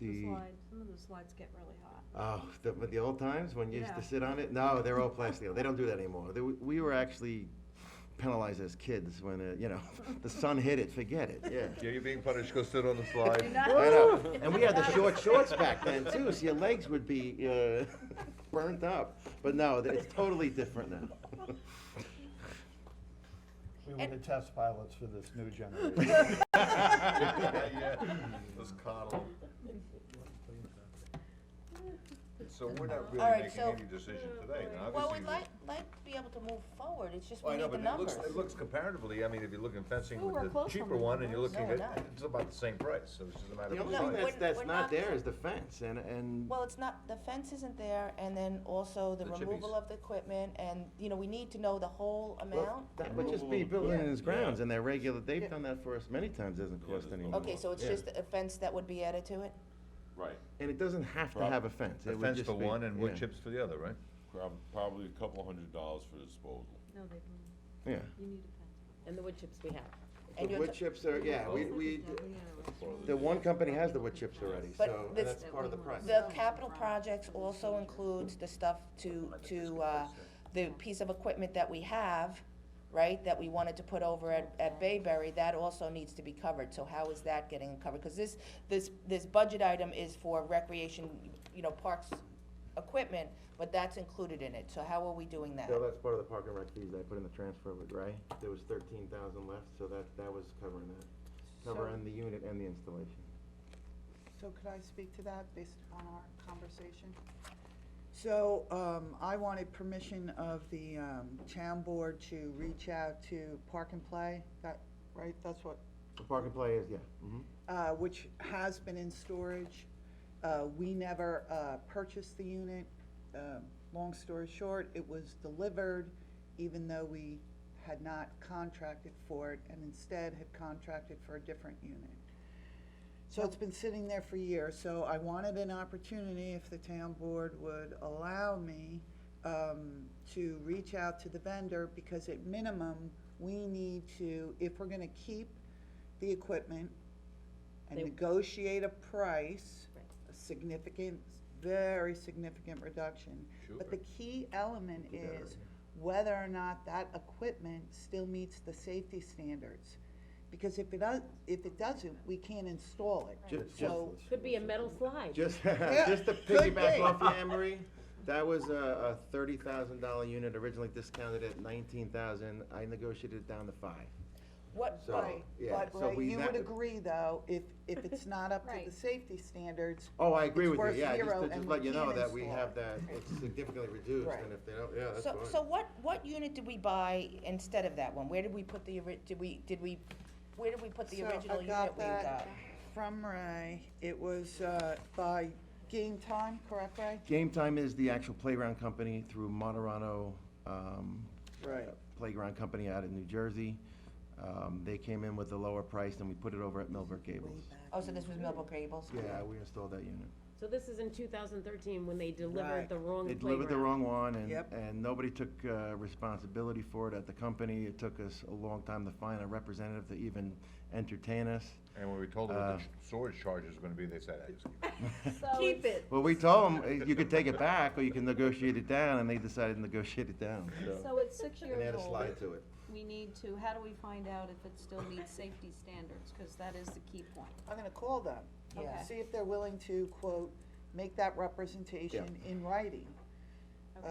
The, Slides, some of the slides get really hot. the old times when you used to Yeah. sit on it? No, they're all plastic. They don't do that anymore. We were actually penalized as kids when, the sun hit it, forget it, yeah. Yeah, you're being punished, go sit on the slide. I know, and we had the short shorts back then too, so your legs would be, burnt up. But no, it's totally different now. We were the test pilots for this new generation. Yeah, let's coddle. So we're not All really right, making so- any decision today, now Well, obviously. we'd like to be able to move forward, it's just Well, we I know, need the but numbers. it looks comparatively, I mean, if you're looking fencing Well, we're with the close cheaper on the one and you're numbers. looking No, at, we're not. it's about the same price, so it's just a matter The of only No, thing deciding. we're- that's we're not not- there is the fence, and. Well, it's not, the fence isn't there, and then also the The removal chippies. of the equipment, and, we need to know the whole Well, amount. that would just be Removal. building his grounds, Yeah. and they're regular, they've Yeah. done that for us many times, doesn't Yeah, cost there's any no- more. Okay, so it's Yeah. just a fence that would be added to it? Right. And it doesn't have to have a fence, A it would fence just for be- one and wood yeah. chips for the other, right? Probably a couple $100 for disposal. No, they, Yeah, you need a fence. And the wood chips we have. And The you're wood t- chips are, yeah, the one company has the wood chips already, But so, and this- that's part of the price. The capital projects also includes the stuff the piece of equipment that we have, right, that we wanted to put over at Bayberry, that also needs to be covered, so how is that getting covered? Cause this budget item is for recreation, parks equipment, but that's included in it, so how are we doing that? Bill, that's part of the park and rec fees I put in the transfer with Ray. There was 13,000 left, so that was covering that. Covering the unit and the installation. So could I speak to that based on our conversation? So, I wanted permission of the, town board to reach out to Park and Play, right, that's what, The park and play is, yeah, which has been in storage. We never, purchased the unit. Long story short, it was delivered even though we had not contracted for it and instead had contracted for a different unit. So it's been sitting there for years, so I wanted an opportunity, if the town board would allow me, to reach out to the vendor, because at minimum, we need to, if we're gonna keep the equipment and They- negotiate a price, a significant, very significant reduction. But the key element is whether or not that equipment still meets the safety standards. Because if it doesn't, we can't install it. So, Could be a metal slide. Just, Yeah, just to could piggyback be. off you, Anne Marie, that was a $30,000 unit, originally discounted at 19,000. I negotiated it down to 5. What, So, right, yeah, but so Ray, we you would not- agree though, if it's not up to Right. the safety standards, Oh, I agree it's with worth you, yeah, zero just and to we let you know can't that we install have it. that, it's significantly reduced, Right. and if they don't, yeah, that's so, fine. so what unit did we buy instead of that one? Where did we put the where did we put the So original I unit got we that got? from Ray. It was, by Game Time, correct, Ray? Game Time is the actual playground company through Moderano, Right. playground company out of New Jersey. They came in with a lower price, and we put it over at Millbrook Gables. Oh, so this was Millbrook Gables? Yeah, we installed that unit. So this is in 2013 when they delivered Right. the wrong They playground. delivered the wrong one, and, Yep. and nobody took responsibility for it at the company. It took us a long time to find a representative to even entertain us. And when we told them what the storage charges were gonna be, they said, So Keep it's- it. Well, we told them, you could take it back, or you can negotiate it down, and they decided to negotiate it down, so. So it's 6 And they years had a old. slide to it. We need to, how do we find out if it still meets safety standards? Because that is the key point. I'm gonna call them. Yeah. See if they're willing to, quote, make that representation in writing. Okay.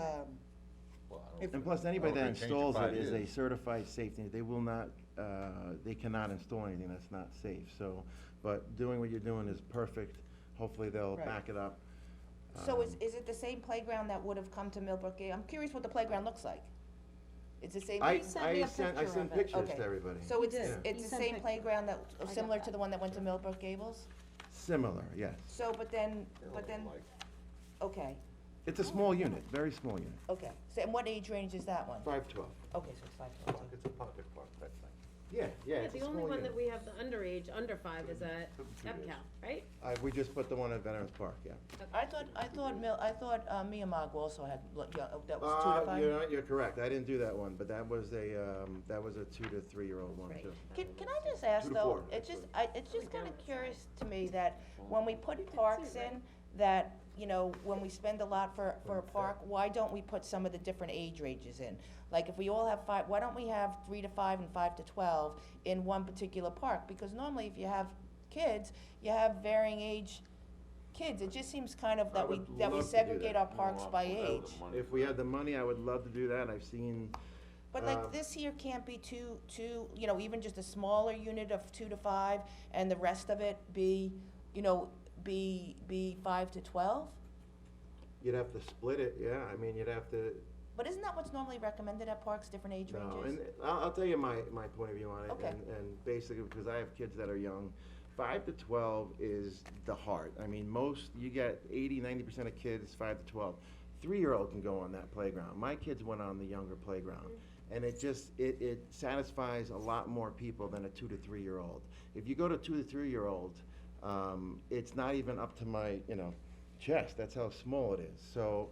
well, I If- don't. And plus, anybody Well, that they changed it installs it 5 is a years. certified safety, they will not, they cannot install anything that's not safe, so, but doing what you're doing is perfect, hopefully they'll Right. back it up. So is it the same playground that would have come to Millbrook Gate? I'm curious what the playground looks like. It's the same. I He sent me a sent picture of it. pictures Okay. to everybody. So it's, did. it's He the sent same pictures. playground that, got similar to that. the one that went to Millbrook Gables? Similar, yes. So, but then, okay, It's a small unit, very small unit. okay. So, and what age range is that one? 512. Okay, so it's 512. It's a pocket park, that thing. Yeah, Yeah, it's a the only small one that unit. we have the underage, under 5 is at EPCAL, right? We just put the one at Veterans Park, yeah. I thought Miyamog also had, that was 2 to 5? You're correct, I didn't do that one, but that was a 2 to 3-year-old one, Right. too. Can I just ask 2 to though, 4, it's just kinda curious to me that when we put parks in, that, when we spend a lot for a park, why don't we put some of the different age ranges in? Like if we all have 5, why don't we have 3 to 5 and 5 to 12 in one particular park? Because normally if you have kids, you have varying age kids. It just seems kind of that we segregate our parks by age. If we had the money, I would love to do that, I've seen, But like this here can't be two, even just a smaller unit of 2 to 5 and the rest of it be, be 5 to 12? you'd have to split it, yeah, I mean, you'd have to, But isn't that what's normally recommended at parks, different age no, ranges? and I'll tell you my point of view on it, Okay. and basically, because I have kids that are young, 5 to 12 is the heart. I mean, you get 80-90% of kids, 5 to 12. 3-year-old can go on that playground. My kids went on the younger playground. And it just, it satisfies a lot more people than a 2 to 3-year-old. If you go to 2 to 3-year-old, it's not even up to my, chest. That's how small it is. So,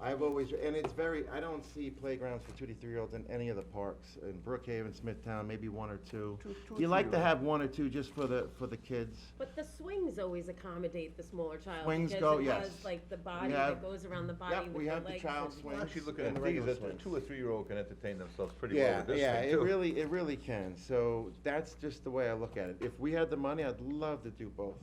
I've always, and it's very, I don't see playgrounds for 2 to 3-year-olds in any of the parks, in Brookhaven, Smithtown, maybe 1 or 2. Two or You like to 3-year-olds. have 1 or 2 just for the kids. But the swings always accommodate the smaller child. Swings because go, it yes. has like the body We that have- goes around the body Yep, with we the have the legs child and- swing. Actually, looking And at the these, regular a swings. 2 or 3-year-old can entertain themselves pretty well Yeah, with this yeah, thing, it too. really can. So that's just the way I look at it. If we had the money, I'd love to do both.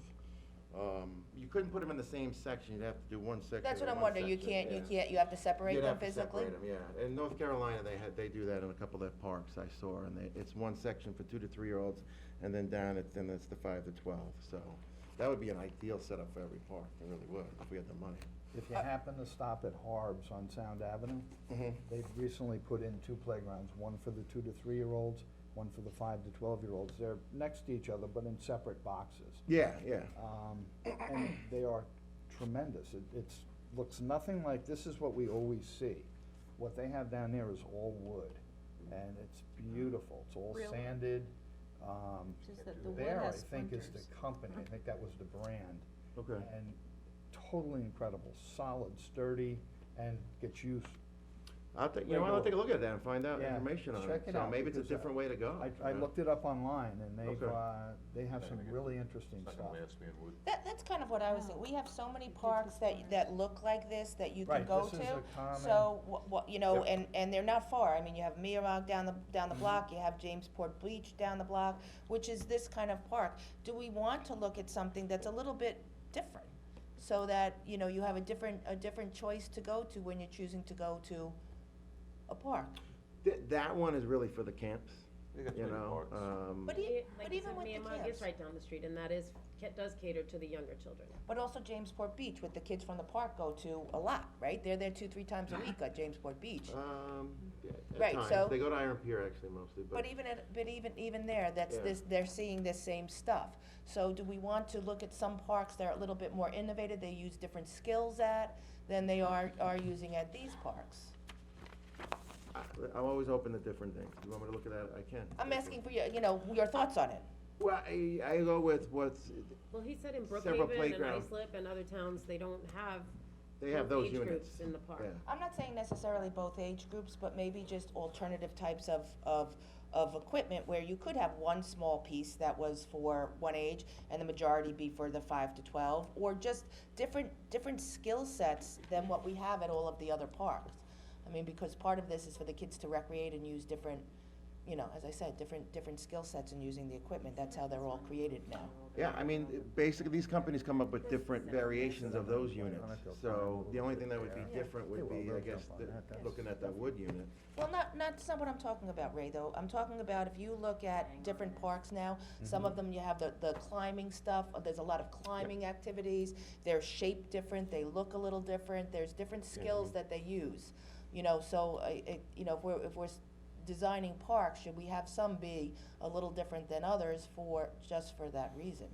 You couldn't put them in the same section, you'd have to do one section. That's what or I'm one wondering, you section, can't, you have to separate You'd them have to physically? separate 'em, yeah. In North Carolina, they do that in a couple of their parks I saw, and it's one section for 2 to 3-year-olds, and then down it's the 5 to 12. So that would be an ideal setup for every park, it really would, if we had the money. If you happen to stop at Harbs on Sound Avenue, they've recently put in 2 playgrounds, one for the 2 to 3-year-olds, one for the 5 to 12-year-olds. They're next to each other, but in separate boxes. Yeah. And they are tremendous. It's, looks nothing like, this is what we always see. What they have down there is all wood, and it's beautiful. It's all Really? sanded. Just that the wood There, I has think, is the splinters. company. I think that was the brand. Okay. And totally incredible, solid, sturdy, and gets used. I'll take a look at that and find out Yeah, information on it. check it So out, maybe it's a because, different way to go. I you know? looked it up online, and they've, Okay. they have some really interesting It's stuff. not gonna last me in wood. That's kind of what I was thinking, we have so many parks that look like this, that you can Right, go this is to. a common- So, you know, Yep. and they're not far, I mean, you have Mearog down the Mm-hmm. block, you have Jamesport Beach down the block, which is this kind of park. Do we want to look at something that's a little bit different? So that, you know, you have a different choice to go to when you're choosing to go to a park. That one is really for the camps, They got you three know? parks. But Like but you even said, with the Miyamog camps. is right down the street, and that is, does cater to the younger children. But also Jamesport Beach, with the kids from the park go to a lot, right? They're there 2-3 times a week at Jamesport Beach. Yeah, at Right, times. so- They go to Iron Pier actually mostly, But even there, that's Yeah. they're seeing this same stuff. So do we want to look at some parks that are a little bit more innovative, they use different skills at, than they are using at these parks? I'm always open to different things. You want me to look at that? I can. I'm asking for your thoughts on it. Well, I go with what's, Well, he said in Several Brookhaven and playground. Islip and other towns, they don't have they have both those age units. groups in the park. Yeah. I'm not saying necessarily both age groups, but maybe just alternative types of equipment where you could have one small piece that was for one age and the majority be for the 5 to 12, or just different skill sets than what we have at all of the other parks. I mean, because part of this is for the kids to recreate and use different, as I said, different skill sets in using the equipment. That's how they're all created now. Yeah, I mean, basically, these companies come up with different variations of those units. So the only thing that would be different would be, I guess, looking at that wood unit. Well, that's not what I'm talking about, Ray, though. I'm talking about if you look at different parks now, some of them you have the climbing stuff, there's a lot of climbing activities, they're shaped different, they look a little different, there's different skills that they use. So, if we're designing parks, should we have some be a little different than others just for that reason?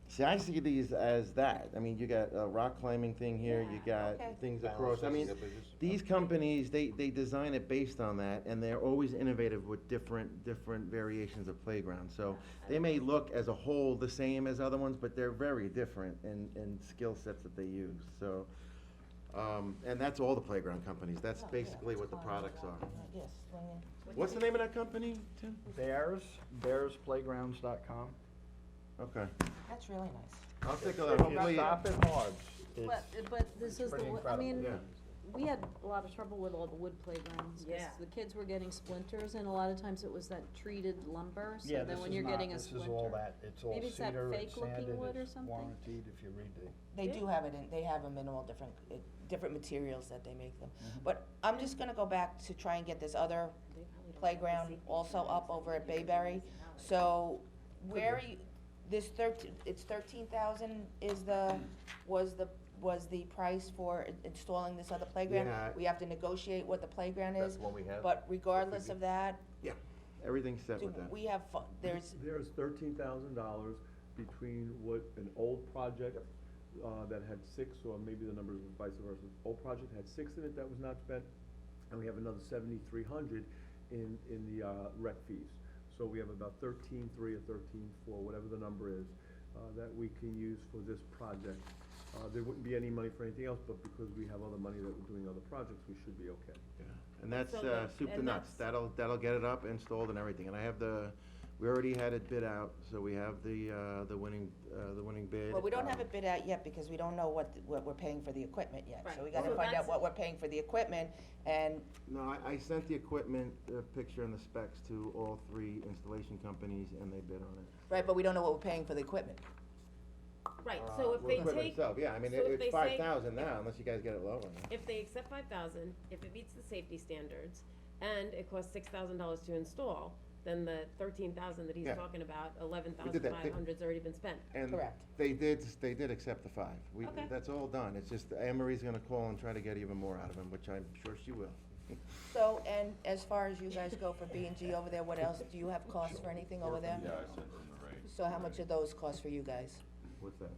See, I see these as that. I mean, you got a rock climbing thing here, you got Okay. things across. I mean, these companies, they design it based on that, and they're always innovative with different variations of playgrounds. So they may look as a whole the same as other ones, but they're very different in skill sets that they use. So, and that's all the playground companies. That's basically what the products are. Yes, swinging. What's the name of that company, Tim? Bearsplaygrounds.com. Okay. That's really nice. I'll take a look. If you Hopefully, stop at Harbs, But this is the, pretty I mean, yeah. we had a lot of trouble with all the wood playgrounds, 'cause Yeah. the kids were getting splinters, and a lot of times it was that treated lumber, so yeah, then this when is you're not, getting a this splinter. is all that, it's all Maybe it's that cedar, it's fake-looking sanded, wood or it's something? warranted if you read the. They do have they have them in all different materials that they make them. Mm-hmm. But I'm just gonna go back to try and get this other playground also up over at Bayberry. So where are you, it's 13,000 was the price for installing this other playground? Yeah. We have to negotiate what the playground That's is, the one we have. but regardless of that, yeah, everything's set do with that. we have, there's, There's $13,000 between what an old project, that had 6, or maybe the numbers were vice versa. Old project had 6 in it that was not spent, and we have another 7,300 in the, rec fees. So we have about 13,300 or 13,400, whatever the number is, that we can use for this project. There wouldn't be any money for anything else, but because we have other money that we're doing other projects, we should be okay. And that's, So the- soup to and nuts, that's- that'll get it up, installed and everything, and I have we already had it bid out, so we have the winning bid. Well, we don't have it bid out yet because we don't know what we're paying for the equipment yet. So Right. we gotta So find out that's- what we're paying for the equipment, and No, I sent the equipment, picture and the specs to all three installation companies, and they bid on it. right, but we don't know what we're paying for the equipment. Right, so if Well, they equipment take, itself, yeah, I mean, so if it's they say- 5,000 now, unless you guys get it lower. if they accept 5,000, if it meets the safety standards, and it costs $6,000 to install, then the 13,000 that he's Yeah. talking about, We did that. 11,500's already been spent. And Correct. they did accept the 5. Okay. That's all done, it's just Anne Marie's gonna call and try to get even more out of him, which I'm sure she will. So, and as far as you guys go for B and G over there, what else, do you have costs for anything over there? Yeah, I sent them the rate. So how much are those costs for you guys? What's that?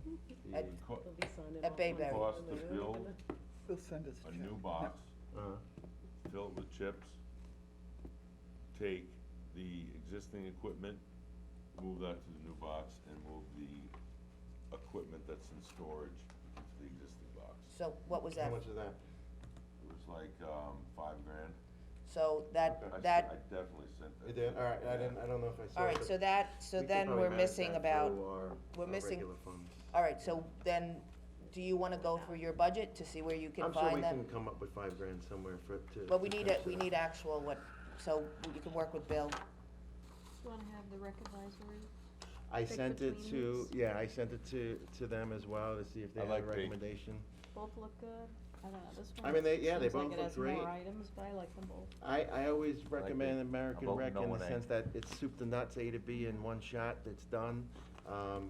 At- The Co- They'll be signing At off Bayberry. on it. Cost to build We'll send us a check. new box, uh, fill it with chips, take the existing equipment, move that to the new box, and move the equipment that's in storage into the existing box. So what was How that? much is that? It was like, $5,000. So that, I that, definitely sent that. You did, to you. alright, I don't know if I saw it. all right, but so that, so we could then probably we're manage missing that about, through our missing- regular funds. all right, so then, do you wanna go through your budget to see where you can I'm sure find we them? can come up with $5,000 somewhere for it to. But we to need finish we it need up. actual what, so you can work with Bill. Do you wanna have the rec advisory? I pick sent it between to, these? yeah, I sent it to them as well to see if they I had a like pink. recommendation. Both look good? I don't know, this I one mean, they seems both like it look has great. more items, but I like them both. I always recommend pink. American I'll vote Rec no in on the A. sense that it's soup to nuts, A to B in one shot, it's done.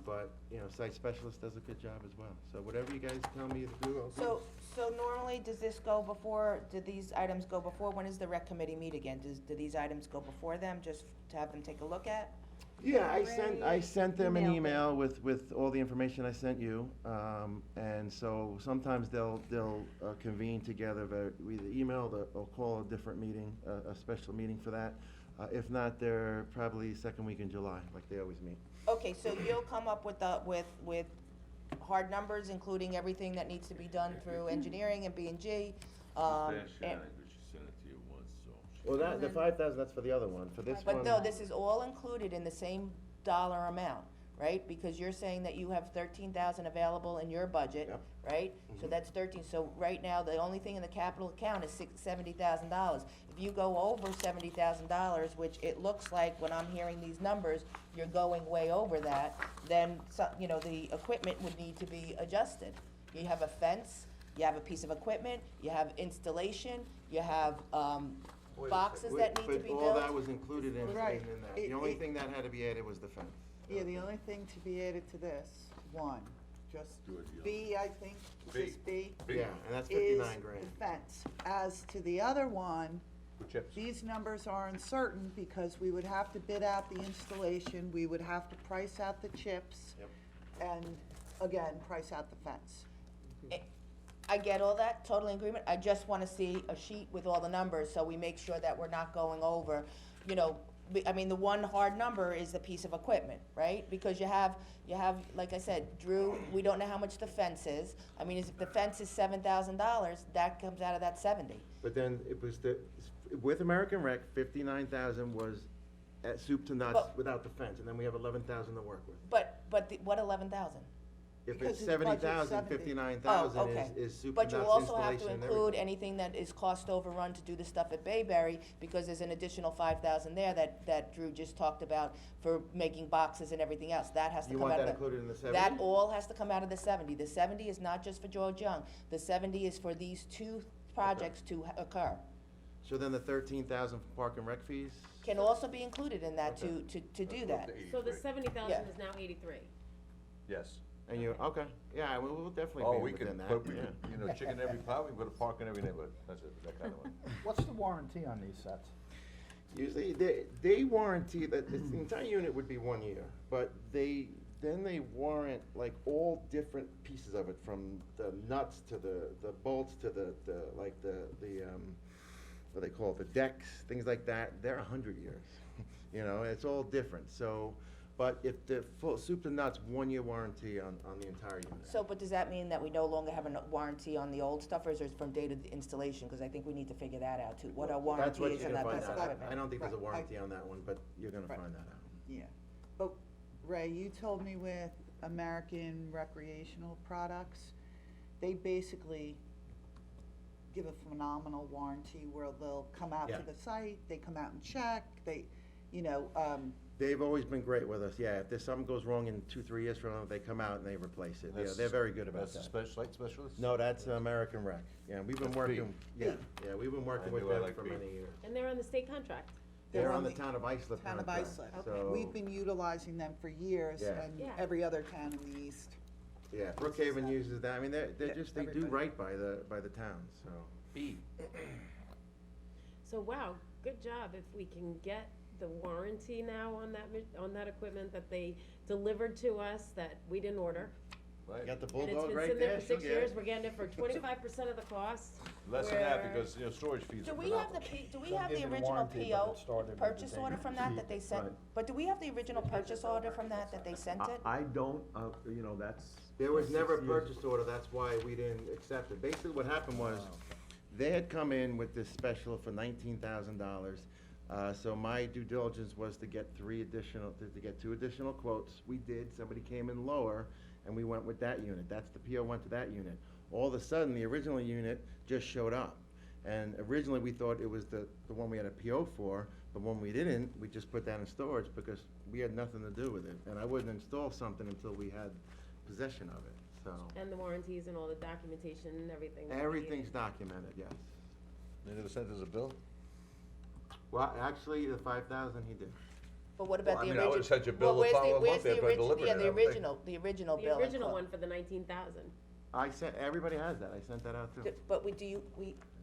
But, you know, site specialist does a good job as well. So whatever you guys tell me to do, I'll do. So normally, does this go before, do these items go before, when does the rec committee meet again? Do these items go before them, just to have them take a look at? Yeah, I Already sent them an emailed email with all the information I sent you. And so sometimes they'll convene together, we either email or call a different meeting, a special meeting for that. If not, they're probably second week in July, like they always meet. Okay, so you'll come up with with hard numbers, including everything that needs to be done through engineering and B and G. Just ask and- Shannon, 'cause she sent it to you once, so. she Well, can- the 5,000, that's for the other one, for this one. But no, this is all included in the same dollar amount, right? Because you're saying that you have 13,000 available in your budget, Yep. right? So that's 13, so right now, the only thing in the capital account is $70,000. If you go over $70,000, which it looks like when I'm hearing these numbers, you're going way over that, then, you know, the equipment would need to be adjusted. You have a fence, you have a piece of equipment, you have installation, you have, boxes that need to be But all built. that was included in Right. that. It- The only it- thing that had to be added was the fence. Yeah, the only thing to be added to this, one, just Do it, yeah. B, I think, is this B? Yeah, and that's Is 59 grand. the fence. As to the other one, With chips. these numbers are uncertain because we would have to bid out the installation, we would have to price out the chips. Yep. And, again, price out the fence. I get all that, totally in agreement, I just wanna see a sheet with all the numbers, so we make sure that we're not going over, you know, I mean, the one hard number is the piece of equipment, right? Because you have, like I said, Drew, we don't know how much the fence is, I mean, if the fence is $7,000, that comes out of that 70. But then it was with American Rec, 59,000 was at soup to nuts But- without the fence, and then we have 11,000 to work with. But what 11,000? If Because it's his budget's 70,000, 70. 59,000 Oh, okay. is soup to But nuts you installation also have to and include everything. anything that is cost overrun to do the stuff at Bayberry, because there's an additional 5,000 there that Drew just talked about for making boxes and everything else, that has to You come want out of that the. included in the 70? That all has to come out of the 70. The 70 is not just for George Young, the 70 is for these two projects to occur. So then the 13,000 for park and rec fees? Can also be included in that Okay. to do that. So the 70,000 Yeah. is now 83. Yes. And you, okay, yeah, we'll definitely Oh, be we within could that, put, we yeah. could, you know, chicken in every pot, we can put a park in every neighborhood, that's it, that kind of one. What's the warranty on these sets? Usually, they warranty that, the entire unit would be 1 year, but they warrant like all different pieces of it, from the nuts to the bolts to the what they call it, the decks, things like that, they're 100 years. You know, it's all different, so, But if the full soup to nuts, 1-year warranty on the entire unit. So, but does that mean that we no longer have a warranty on the old stuff, or is it from date of installation? Cause I think we need to figure that out too, what our That's warranty what is you're on gonna that find piece of out. equipment. I don't think there's a Right, warranty on that one, but you're gonna Right. find that out. Yeah, but Ray, you told me with American Recreational Products, they basically give a phenomenal warranty where they'll come out Yeah. to the site, they come out and check, they, you know, They've always been great with us, yeah, if there's something goes wrong in 2-3 years from now, they come out and they replace it, yeah, That's- they're very good about That's the that. site specialist? No, that's American Rec, yeah, we've been That's working, B. yeah, we've been working I with knew I them liked for B. many years. And they're on the state contract. They're on the town of Islip Town of contract, Islip. so. We've been utilizing them for years, Yeah. and Yeah. every other town in the east. Yeah, Brookhaven uses that, I mean, they're Yeah, just, they do everybody. right by the town, so. B. So wow, good job if we can get the warranty now on that equipment that they delivered to us that we didn't order. Right. You got the And it's Bulldog been right sitting there, there for she'll 6 get years, it. we're getting it for 25% of the cost. Less than that, Where- because, storage fees Do are we have the phenomenal. do we Don't have give the you the original warranty, but PO, it started with purchase the order from that they sent? Right. But do we have the original purchase order from that they sent it? I don't, that's. There was never a 6 years. purchase order, that's why we didn't accept it. Basically, what happened was, they had come in with this special for $19,000. So my due diligence was to get to get 2 additional quotes. We did, somebody came in lower, and we went with that unit. That's the PO went to that unit. All of a sudden, the original unit just showed up. And originally, we thought it was the one we had a PO for, but when we didn't, we just put that in storage because we had nothing to do with it. And I wouldn't install something until we had possession of it, so. And the warranties and all the documentation and everything. that we Everything's needed. documented, yes. They never sent us a bill? Well, actually, the 5,000 he did. But what about Well, I the mean, I original? would've sent you a bill the where's following where's month the after I origi- delivered yeah, it, the I would think. original The bill. original one for the 19,000. I sent, everybody has that, I sent that out too. But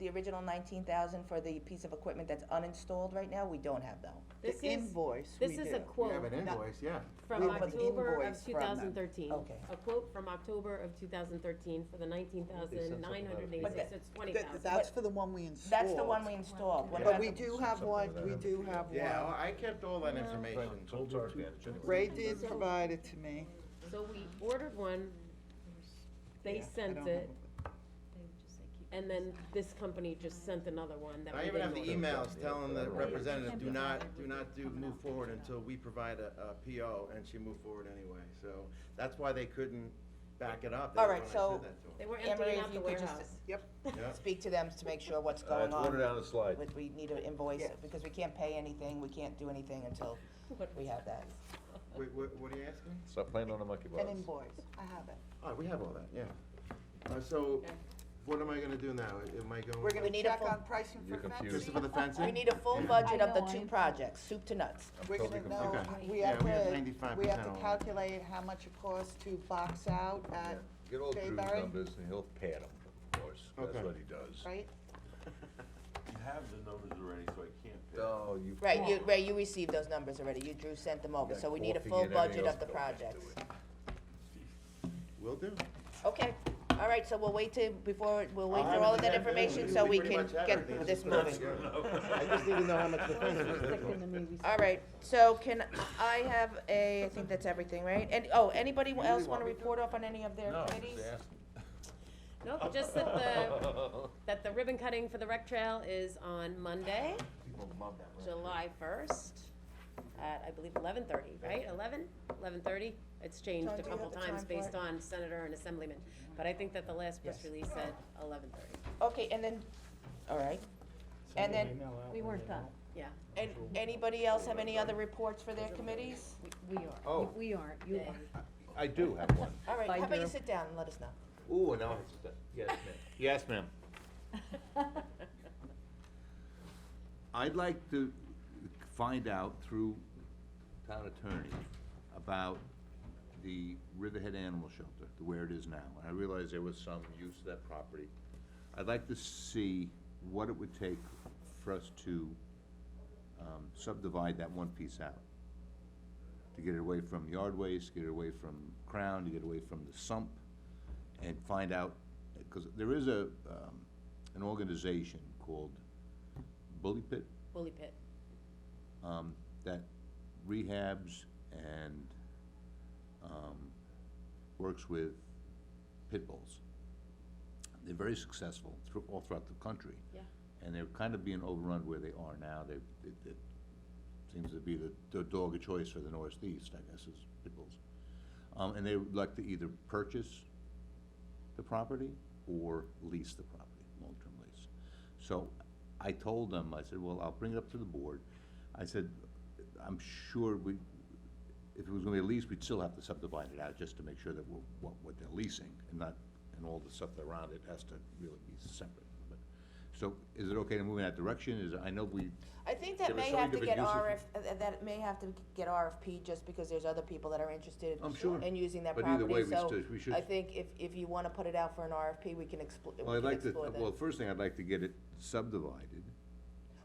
the original 19,000 for the piece of equipment that's uninstalled right now, we don't have though. This The is- invoice This we is do. a We quote have an invoice, yeah. from We have an October of invoice from them. 2013. Okay. A quote from October of 2013 for the 19,986, it's 20,000. That's for the one we installed. That's the one we installed. What But about we the- do have one, we do have Yeah, one. I kept all that information. So it's our advantage anyway. Ray did provide it to me. So we ordered one, they Yeah, I sent don't it, have and then this company just sent another one that we I even have the didn't order. emails telling the representative, do not move forward until we provide a PO, and she moved forward anyway, so that's why they couldn't back it up. They All didn't right, when I so- said that to 'em. They were Anne Marie, emptying if out you the could just- warehouse. Yep. Yeah. Speak to them to make sure what's It's going on. ordered down the slide. We need an invoice, Yeah. because we can't pay anything, we can't do anything until we have that. Wait, what are you asking? Stop playing on the monkey bars. An invoice, I have it. Oh, we have all that, yeah. So, Okay. what am I gonna do now? Am I going? We're gonna need a check full- on pricing You're for confused. Just fencing. for the fencing? We need a full Yeah. budget of I the know, 2 I'm- projects, soup to nuts. We're Totally gonna know, confused. we Yeah, have we have to, 95% we have to on it. calculate how much it costs to box out at, Get all Drew's Bayberry? numbers and he'll pad them, of course. That's Okay. what he does. right? You have the numbers already, so I can't pay. Oh, you. Right, Ray, you received those numbers already, Drew sent them over, Got so we need a coffee full and everything budget else of the going into projects. it. Will do. Okay, all right, so we'll wait for I'll all have of it that today. information We so we pretty can much have get everything. this It's just moving. I just need to know how much the fence is. All right, so can I have I think that's everything, right? And, anybody else wanna report off on any of their No, committees? just ask. Nope, just that the ribbon cutting for the rec trail is on Monday, July 1st, at, I believe, 11:30, right? 11:30? It's changed John, a do you couple have the times time for based it? on senator and assemblyman, but I think that the last press Yes. release said 11:30. Okay, and then, all right, and then, We weren't done. Yeah. and anybody else have any other reports for their committees? We are. Oh. We aren't, you Yeah. are. I do have one. All right, Bye, how about you Drew. sit down and let us know? Ooh, now it's, yes, ma'am. Yes, ma'am. I'd like to find out through town attorney about the Riverhead Animal Shelter, where it is now. I realize there was some use of that property. I'd like to see what it would take for us to subdivide that one piece out. To get it away from yard waste, get it away from Crown, to get away from the sump, and find out, because there is an organization called Bully Pit, Bully Pit. that rehabs and, works with pit bulls. They're very successful all throughout the country. Yeah. And they're kind of being overrun where they are now. It seems to be the dog of choice for the Northeast, I guess, is pit bulls. And they would like to either purchase the property or lease the property, long-term lease. So I told them, I said, well, I'll bring it up to the board. I said, I'm sure if it was gonna be a lease, we'd still have to subdivide it out just to make sure that what they're leasing and not, and all the stuff around it has to really be separate. But, so is it okay to move in that direction? I know I think there that were may so many have to get different uses. that may have to get RFP just because there's other people that are interested I'm sure. in using that But property. either way, So we should. I think if you wanna put it out for an RFP, we can explore Well, I'd like to, explore that. well, first thing, I'd like to get it subdivided.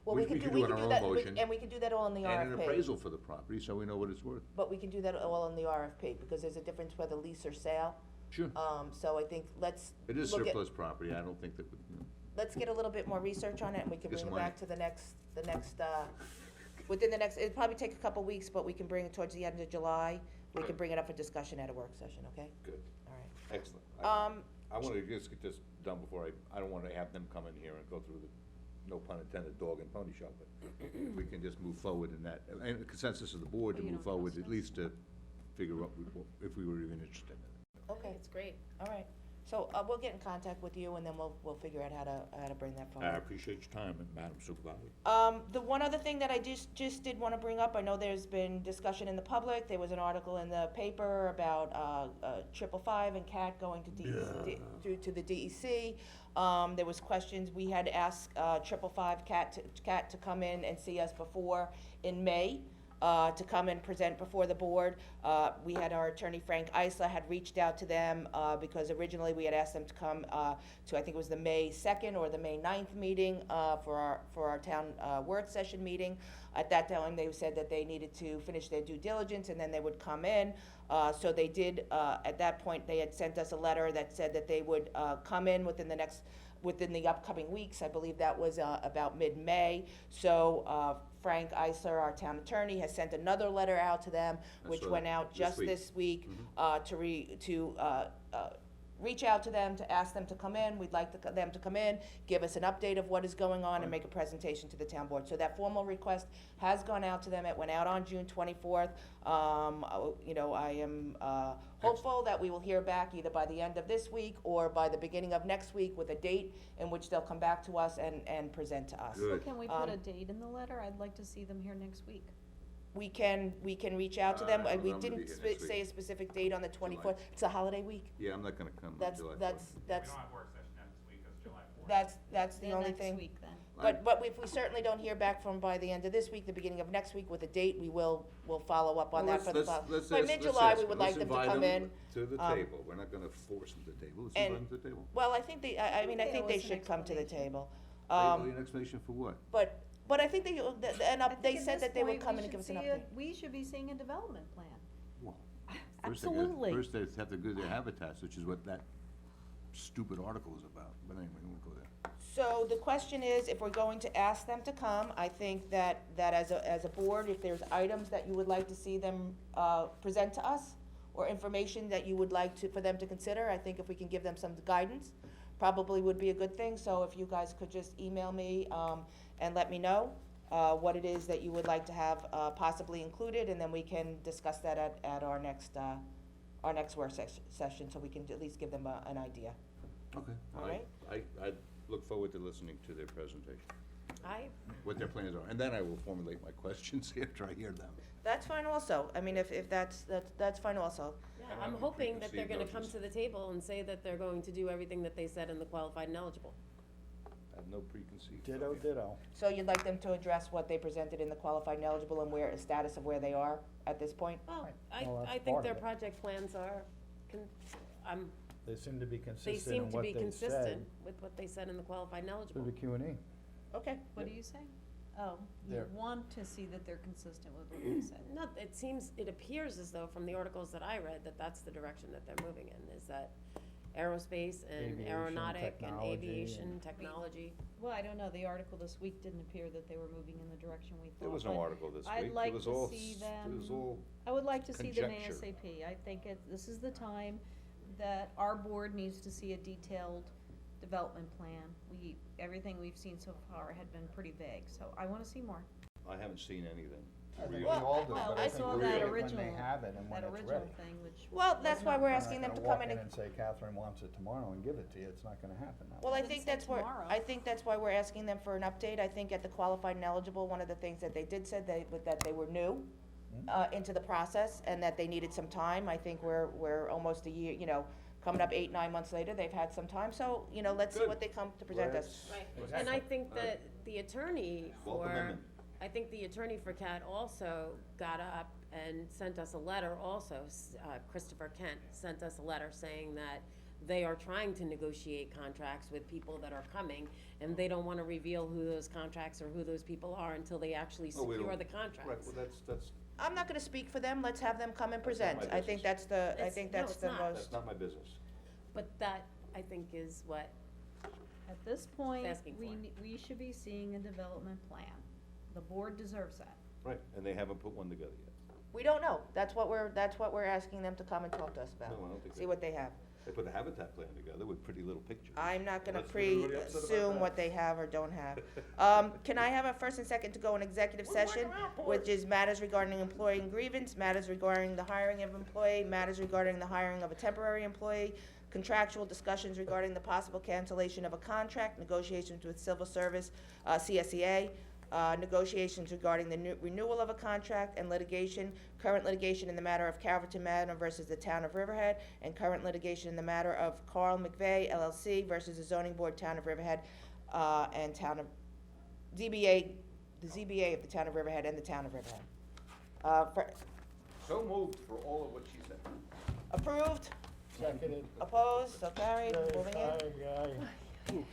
Well, we we can could do on our own that, motion. and we can do that all in the RFP. And an appraisal for the property, so we know what it's worth. But we can do that all in the RFP, because there's a difference whether lease or sale. Sure. So I think let's It is look at, surplus property, I don't think that would, let's get a little bit more research on it, and we can Get bring some it back to the next, within the next, it'll probably take a couple weeks, but we can bring it towards the end of July. We can bring it up for discussion at a work session, okay? good, All right. excellent. Um, I wanna just get this done before I don't wanna have them come in here and go through the, no pun intended, dog and pony show, but we can just move forward in that, and the consensus of the board to Oh, you move don't forward, trust at least to figure out if we were even interested in it. Okay, It's great. all right. So, we'll get in contact with you, and then we'll figure out how to bring that forward. I appreciate your time, Madam Supervisor. The one other thing that I just did wanna bring up, I know there's been discussion in the public, there was an article in the paper about, 555 and CAT going to due to the DEC. There was questions, we had asked, 555 CAT to come in and see us before in May, to come and present before the board. We had our attorney Frank Isla had reached out to them, because originally we had asked them to come, to, I think it was the May 2nd or the May 9th meeting, for our town, work session meeting. At that time, they said that they needed to finish their due diligence and then they would come in. So they did, at that point, they had sent us a letter that said that they would, come in within the upcoming weeks. I believe that was, about mid-May. So, Frank Isler, our town attorney, has sent another letter out to them, which saw went that out this just week. this week, to reach out to them, to ask them to come in. We'd like them to come in, give us an update of what is going on, and make a presentation to the town board. So that formal request has gone out to them. It went out on June 24th. I am hopeful that we will hear back either by the end of this week or by the beginning of next week with a date in which they'll come back to us and present to us. So Good. can we put a date in the letter? I'd like to see them here next week. We can reach out to them. I don't We know, I'm gonna didn't be here next say a week. specific date on the 24th. It's a holiday week. Yeah, I'm not gonna come on That's, July 4th. that's, We that's, don't have work session next week, it's July 4th. that's the Then only next thing. week then. But if we certainly don't hear back from by the end of this week, the beginning of next week with a date, we'll follow up on Well, that for the, let's by ask- mid-July, let's we would ask like them. them to Let's come invite in. To the um, table, we're not gonna force them to the table, let's and- invite them to the table. Well, I think I mean, I They think owe they us an should come to the explanation. table. They owe you an explanation for what? But I think they, I think they at said this that they would point, come we in and give us should an see a- update. We should be seeing a development plan. Well, Absolutely. First they have to go to their habitats, which is what that stupid article is about, but anyway, we won't go there. So the question is, if we're going to ask them to come, I think that as a board, if there's items that you would like to see them, present to us, or information that you would like for them to consider, I think if we can give them some guidance, probably would be a good thing. So if you guys could just email me, and let me know, what it is that you would like to have, possibly included, and then we can discuss that at our next work session, so we can at least give them an idea. Okay. All right. I look forward to listening to their presentation, what their plans are, and then I will formulate my questions after I hear them. That's fine also. I mean, if that's fine also. Yeah, I I'm have hoping that they're preconceived gonna come notions. to the table and say that they're going to do everything that they said in the qualified and eligible. I have no preconceived. Ditto, notions. ditto. So you'd like them to address what they presented in the qualified and eligible and where, status of where they are at this point? Well, Well, I that's think part their of it. project plans are, They seem to be they consistent seem in to what be they consistent said with what they said in the qualified and through eligible. the Q and E. Okay. What do you say? Oh, you There. want to see that they're consistent with what they said. No, it appears as though from the articles that I read, that that's the direction that they're moving in, is that aerospace and Aviation, aeronautic and technology, aviation, and- technology. Well, I don't know, the article this week didn't appear that they were moving in the direction we thought. There was no but article this week. I'd like It was to all see s- them. It was all I would like to see them conjecture. ASAP. I think this is the time that our board needs to see a detailed development plan. Everything we've seen so far had been pretty vague, so I wanna see more. I haven't seen anything. I think we Really. all do, Well, but I I think saw we that read it when original, they have it and when that it's original ready. thing, which. Well, was that's why not- we're We're not asking them to gonna come walk in in and. and say Catherine wants it tomorrow and give it to you, it's not gonna happen that way. Well, I Doesn't think say that's where, tomorrow. I think that's why we're asking them for an update. I think at the qualified and eligible, one of the things that they did said that they were new into the process and that they needed some time. I think we're almost a year, coming up 8, 9 months later, they've had some time, so, let's see Good. what they come to present us. Right, and I think that the attorney Welcome for, amendment. I think the attorney for CAT also got up and sent us a letter also, Christopher Kent sent us a letter saying that they are trying to negotiate contracts with people that are coming, and they don't wanna reveal who those contracts or who those people are until they actually Oh, we secure don't- the contracts. Right, well, that's, I'm not gonna speak for them, let's have them come and That's not present. my I think business. that's It's- no, it's not. most. that's not my business. But that, I think, is what, At this point, asking for. we should be seeing a development plan. The board deserves that. Right, and they haven't put one together yet. We don't know, that's what we're asking them to come and talk to us about. No, I don't think See they- what they have. They put a habitat plan together with pretty little pictures. I'm not gonna Let's get everybody upset about pre-assume that. what they have or don't have. Can I have a first and second to go in executive session, which is matters regarding employee grievance, matters regarding the hiring of employee, matters regarding the hiring of a temporary employee, contractual discussions regarding the possible cancellation of a contract, negotiations with civil service, CSEA, negotiations regarding the renewal of a contract, and litigation, current litigation in the matter of Calverton Manor versus the Town of Riverhead, and current litigation in the matter of Carl McVeigh LLC versus the Zoning Board, Town of Riverhead, and Town of, ZBA, the ZBA of the Town of Riverhead and the Town of Riverhead. So moved for all of what she said. Approved, Seconded. opposed, so carried, moving in.